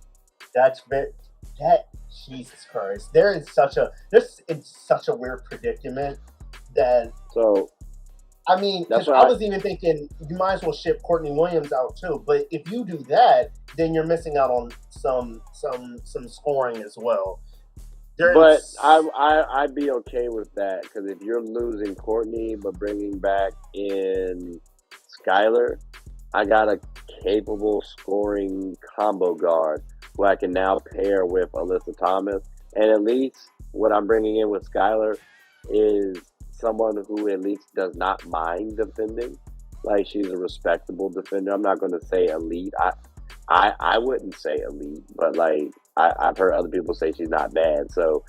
Jesus Christ. This is such a weird predicament that. So. I mean, I was even thinking you might as well ship Courtney Williams out too. But if you do that, then you're missing out on some scoring as well. But I'd be okay with that because if you're losing Courtney but bringing back in Skylar, I got a capable scoring combo guard who I can now pair with Alyssa Thomas. And at least what I'm bringing in with Skylar is someone who at least does not mind defending. Like she's a respectable defender. I'm not going to say elite. I wouldn't say elite, but like I've heard other people say she's not bad. So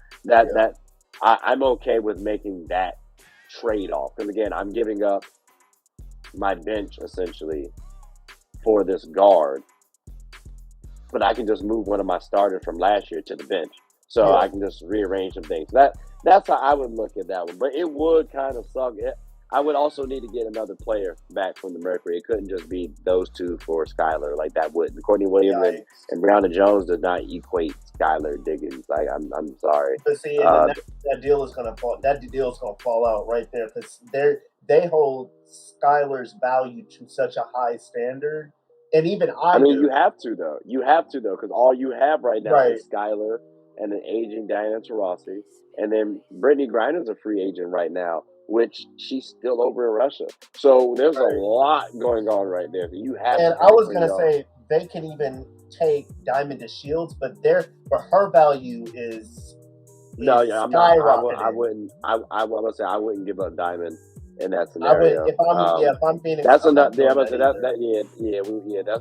I'm okay with making that trade off. Because again, I'm giving up my bench essentially for this guard, but I can just move one of my starters from last year to the bench. So I can just rearrange some things. That's how I would look at that one. But it would kind of suck. I would also need to get another player back from the Mercury. It couldn't just be those two for Skylar. Like that wouldn't. Courtney Williams and Brianna Jones does not equate Skylar Diggins. Like I'm sorry. But see, that deal is gonna fall. That deal is gonna fall out right there because they hold Skylar's value to such a high standard, and even I mean, you have to though. You have to though because all you have right now is Skylar and an aging Diana Taurasi, and then Brittany Griner's a free agent right now, which she's still over in Russia. So there's a lot going on right there. So you have. And I was gonna say they can even take Diamond to Shields, but her value is no, yeah, I'm not. I wouldn't. I want to say I wouldn't give up Diamond in that scenario. If I'm being. That's another. Yeah, that's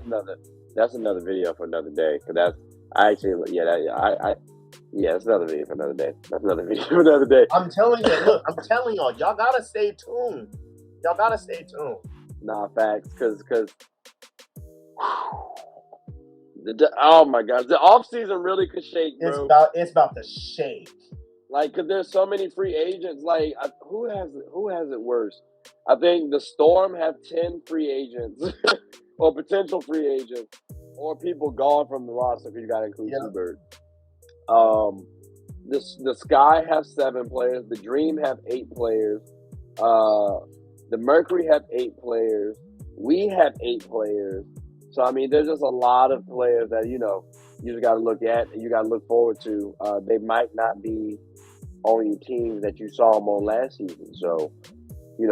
another. That's another video for another day. Cause that's that's another video for another day. That's another video for another day. I'm telling you, look, y'all gotta stay tuned. Nah, facts, cause oh my gosh, the off season really could shake, bro. It's about to shake. Like, cause there's so many free agents. Like, who has it worse? I think the Storm have 10 free agents or potential free agents, or people gone from the roster. If you got to include Bird. The Sky have 7 players. The Dream have 8 players. The Mercury have 8 players. We have 8 players. So I mean, there's just a lot of players that you just got to look at and you got to look forward to. They might not be on your teams that you saw them on last season. So who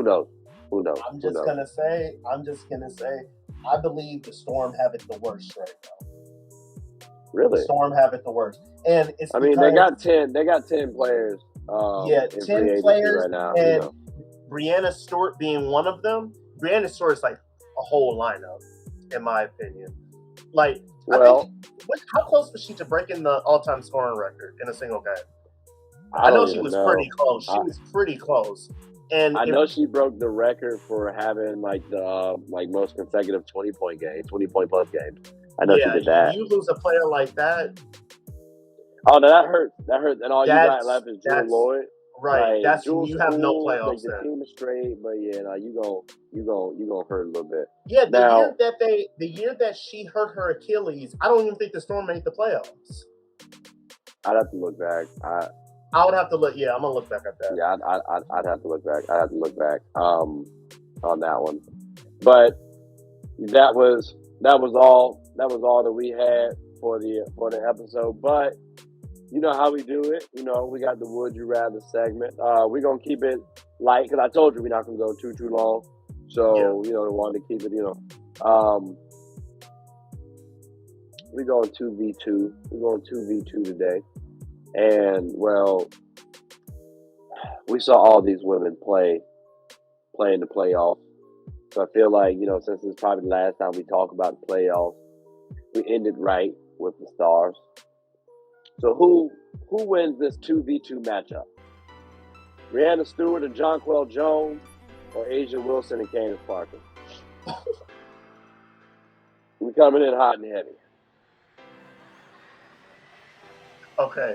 knows? Who knows? I'm just gonna say, I believe the Storm have it the worst right now. Really? The Storm have it the worst, and it's. I mean, they got 10 players. Yeah, in 10 free players right now. And Brianna Stewart being one of them. Brianna Stewart is like a whole lineup, in my opinion. Like, well, how close was she to breaking the all-time scoring record in a single game? I know she was pretty close. She was pretty close. And I know she broke the record for having like the most consecutive 20-point plus games. I know she did that. You lose a player like that. Oh, no, that hurts. That hurts. And all you got left is Jewel Lloyd. Right. Like, that's Jewel's you have no playoffs. Like, the team is straight, but yeah, no, you gonna hurt a little bit. Yeah, the year that she hurt her Achilles, I don't even think the Storm made the playoffs. I'd have to look back. I would have to look. Yeah, I'm gonna look back at that. Yeah, I'd have to look back. I'd have to look back on that one. But that was all that we had for the episode. But you know how we do it. You know, we got the Would You Rather segment. We're going to keep it light because I told you we're not going to go too long. So, we wanted to keep it, we're going 2v2. We're going 2v2 today. And, well, we saw all these women play in the playoffs. So I feel like, since it's probably the last time we talk about the playoffs, we ended right with the Stars. So who wins this 2v2 matchup? Brianna Stewart and Jonquel Jones, or Asia Wilson and Candace Parker? We're coming in hot and heavy. Okay.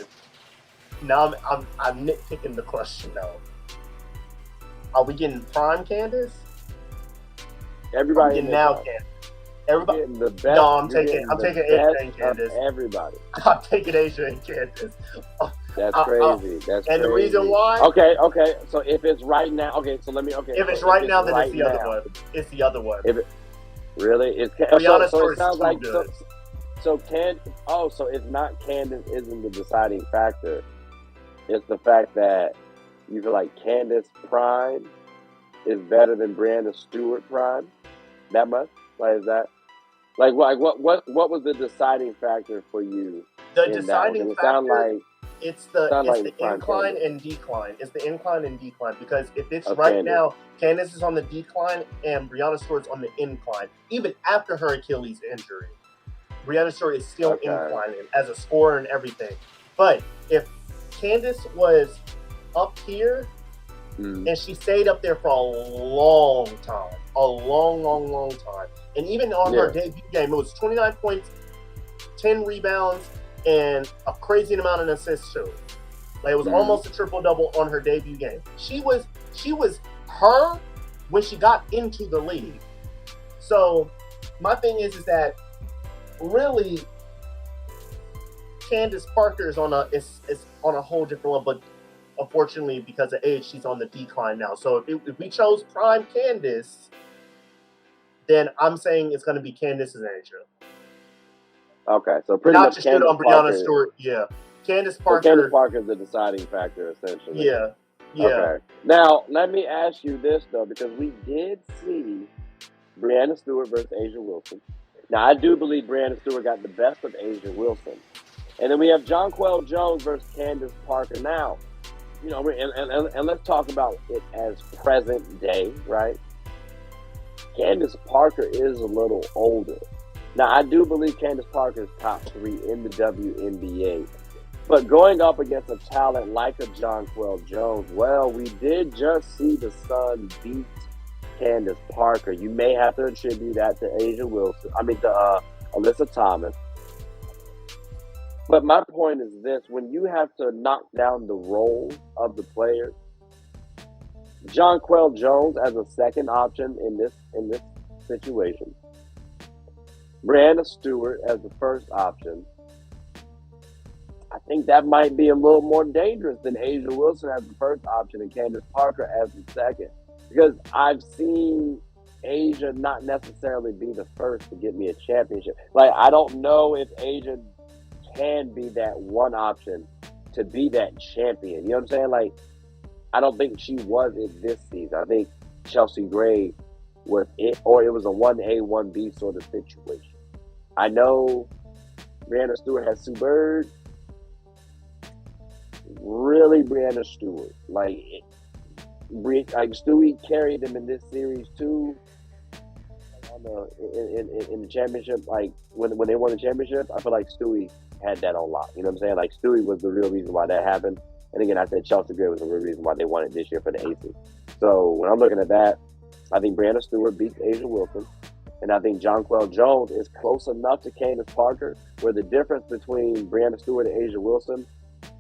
Now I'm nitpicking the question though. Are we getting prime Candace? Everybody now Candace. Everybody. The best, no, I'm taking Asia and Candace. Everybody. I'm taking Asia and Candace. That's crazy. That's and crazy. The reason why? Okay. So if it's right now, so let me. Okay. If it's right now, then it's the other one. It's the other one. Really? It's so it sounds like good. So it's not Candace isn't the deciding factor. It's the fact that you feel like Candace Prime is better than Brianna Stewart Prime. That much? Like, is that? Like what was the deciding factor for you? The deciding factor. It's the incline Candace. And decline. It's the incline and decline because if it's right now, Candace is on the decline and Brianna Stewart's on the incline. Even after her Achilles injury, Brianna Stewart is still inclining as a scorer and everything. But if Candace was up here and she stayed up there for a long time, and even on her debut game, it was 29 points, 10 rebounds, and a crazy amount of assists too. Like it was almost a triple-double on her debut game. She was her when she got into the league. So my thing is that really Candace Parker is on a whole different level, but unfortunately because of age, she's on the decline now. So if we chose prime Candace, then I'm saying it's going to be Candace and Asia. Okay, so pretty much Candace on Brianna Stewart. Yeah, Candace Parker. So Candace Parker is the deciding factor, essentially. Yeah. Okay. Now let me ask you this though, because we did see Brianna Stewart versus Asia Wilson. Now I do believe Brianna Stewart got the best of Asia Wilson, and then we have Jonquel Jones versus Candace Parker. Now, and let's talk about it as present day, right? Candace Parker is a little older. Now, I do believe Candace Parker is top 3 in the WNBA. But going up against a talent like a Jonquel Jones, well, we did just see the Sun beat Candace Parker. You may have to attribute that to Alyssa Thomas. But my point is this: when you have to knock down the role of the players, Jonquel Jones as a second option in this situation, Brianna Stewart as the first option, I think that might be a little more dangerous than Asia Wilson as the first option and Candace Parker as the second. Because I've seen Asia not necessarily be the first to get me a championship. Like, I don't know if Asia can be that one option to be that champion. You know what I'm saying? Like, I don't think she was it this season. I think Chelsea Gray was it, or it was a 1A, 1B sort of situation. I know Brianna Stewart had Sue Bird. Really, Brianna Stewart. Like Stewie carried them in this series too. In the championship, like when they won the championship, I feel like Stewie had that on lock. You know what I'm saying? Like Stewie was the real reason why that happened. And again, I said Chelsea Gray was the real reason why they won it this year for the Aces. So when I'm looking at that, I think Brianna Stewart beats Asia Wilson. And I think Jonquel Jones is close enough to Candace Parker where the difference between Brianna Stewart and Asia Wilson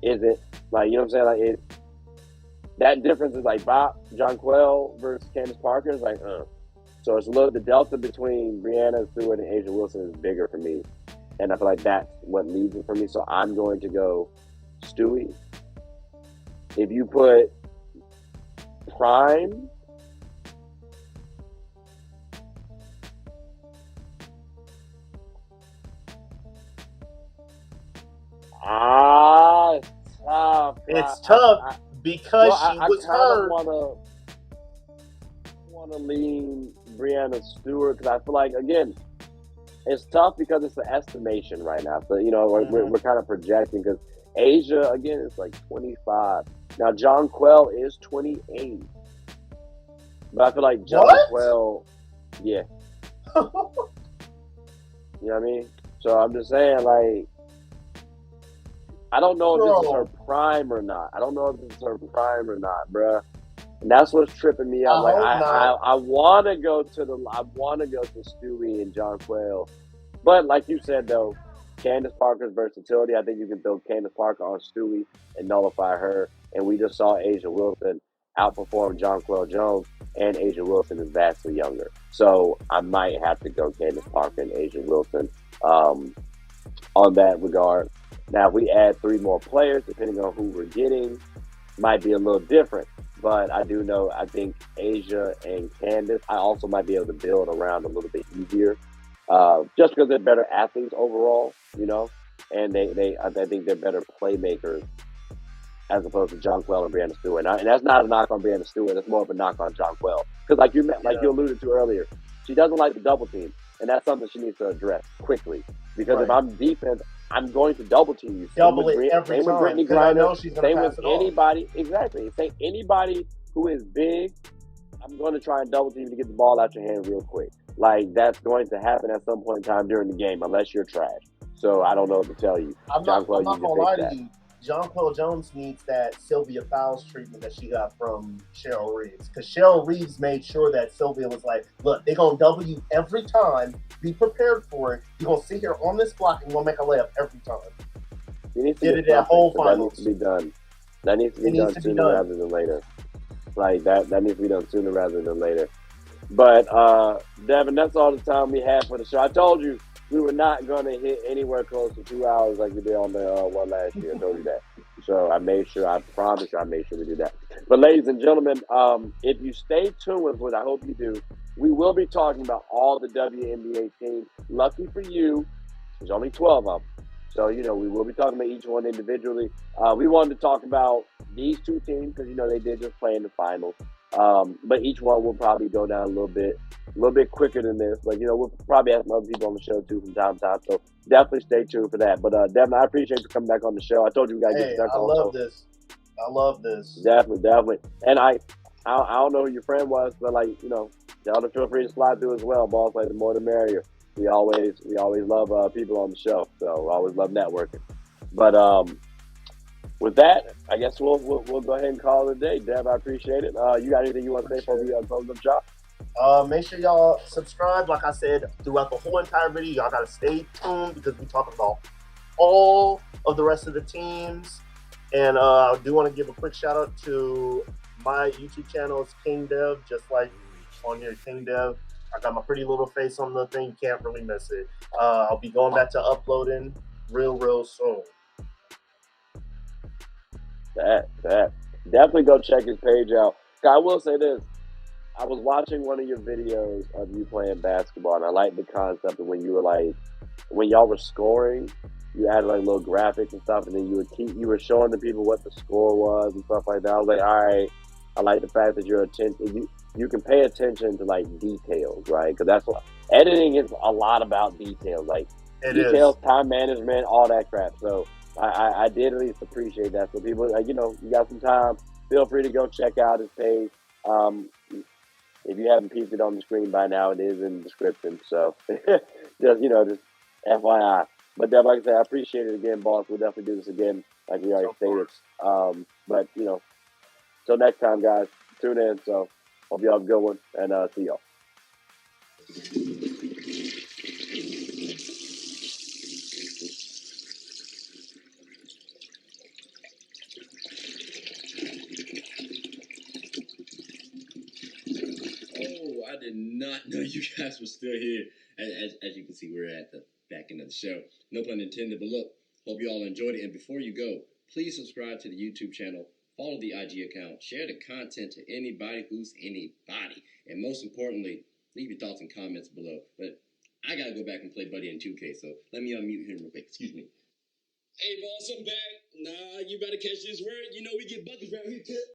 isn't like, you know what I'm saying? Like that difference is like Jonquel versus Candace Parker is like, So it's a little, the delta between Brianna Stewart and Asia Wilson is bigger for me. And I feel like that's what leads it for me. So I'm going to go Stewie. If you put Prime, it's tough because she was hurt. I want to lean Brianna Stewart because I feel like, again, it's tough because it's an estimation right now. So, you know, we're kind of projecting because Asia, again, is like 25. Now, Jonquel is 28. But I feel like Jonquel, yeah. You know what I mean? So I'm just saying, like, I don't know if this is her prime or not. Bruh. And that's what's tripping me out. I want to go to Stewie and Jonquel, but like you said though, Candace Parker's versatility. I think you can throw Candace Parker on Stewie and nullify her. And we just saw Asia Wilson outperform Jonquel Jones, and Asia Wilson is vastly younger. So I might have to go Candace Parker and Asia Wilson on that regard. Now, if we add 3 more players, depending on who we're getting, might be a little different. But I do know, I think Asia and Candace, I also might be able to build around a little bit easier, just because they're better athletes overall, you know, and I think they're better playmakers as opposed to Jonquel and Brianna Stewart. And that's not a knock on Brianna Stewart. That's more of a knock on Jonquel. Because like you alluded to earlier, she doesn't like the double team, and that's something she needs to address quickly. Because if I'm defense, I'm going to double team you. Double it every time. Same with Brittany Griner. Same with anybody. Exactly. Say anybody who is big, I'm going to try and double team to get the ball out your hand real quick. Like, that's going to happen at some point in time during the game, unless you're trash. So I don't know what to tell you. I'm not going to lie to you. Jonquel Jones needs that Sylvia Fowles treatment that she got from Cheryl Reeves. Because Cheryl Reeves made sure that Sylvia was like, look, they're going to double you every time. Be prepared for it. You're going to sit here on this block and you're going to make a layup every time. Did it that whole finals. That needs to be done. That needs to be done sooner rather than later. Like, that needs to be done sooner rather than later. But, Devin, that's all the time we have for the show. I told you, we were not going to hit anywhere close to 2 hours like we did on the one last year. I told you that. So I promise you I made sure we do that. But ladies and gentlemen, if you stay tuned with what I hope you do, we will be talking about all the WNBA teams. Lucky for you, there's only 12 of them. So, you know, we will be talking about each one individually. We wanted to talk about these 2 teams because, you know, they did just play in the finals. But each one will probably go down a little bit quicker than this. But, you know, we'll probably have some other people on the show too from time to time. So definitely stay tuned for that. But Devin, I appreciate you coming back on the show. I told you we got to get stuck on. I love this. Definitely. And I don't know who your friend was, but like, you know, tell them feel free to slide through as well. Boss, like the more the merrier. We always love people on the show. So we always love networking. But with that, I guess we'll go ahead and call it a day. Dev, I appreciate it. You got anything you want to say before we close up shop? Make sure y'all subscribe. Like I said, throughout the whole entire video, y'all got to stay tuned because we talk about all of the rest of the teams. And I do want to give a quick shout out to my YouTube channel. It's King Dev, just like on your King Dev. I got my pretty little face on the thing. You can't really miss it. I'll be going back to uploading real soon. That. Definitely go check his page out. I will say this. I was watching one of your videos of you playing basketball, and I like the concept of when you were like, when y'all were scoring, you had like little graphics and stuff, and then you were showing the people what the score was and stuff like that. I was like, all right, I like the fact that you can pay attention to like details, right? Because that's what editing is a lot about details. Like details, time management, all that crap. So I did at least appreciate that. So people, you know, you got some time, feel free to go check out his page. If you haven't peeped it on the screen by now, it is in the description. So just, you know, just FYI. But like I said, I appreciate it again, boss. We'll definitely do this again, like we already stated. But, you know, till next time, guys, tune in. So hope y'all have a good one, and see y'all. Oh, I did not know you guys were still here. As you can see, we're at the back end of the show. No pun intended, but look, hope you all enjoyed it. And before you go, please subscribe to the YouTube channel, follow the IG account, share the content to anybody who's anybody. And most importantly, leave your thoughts and comments below. But I got to go back and play Buddy in 2K, so let me unmute him real quick. Excuse me. Hey, boss, I'm back. Nah, you better catch this word. You know we get buckets around here, too.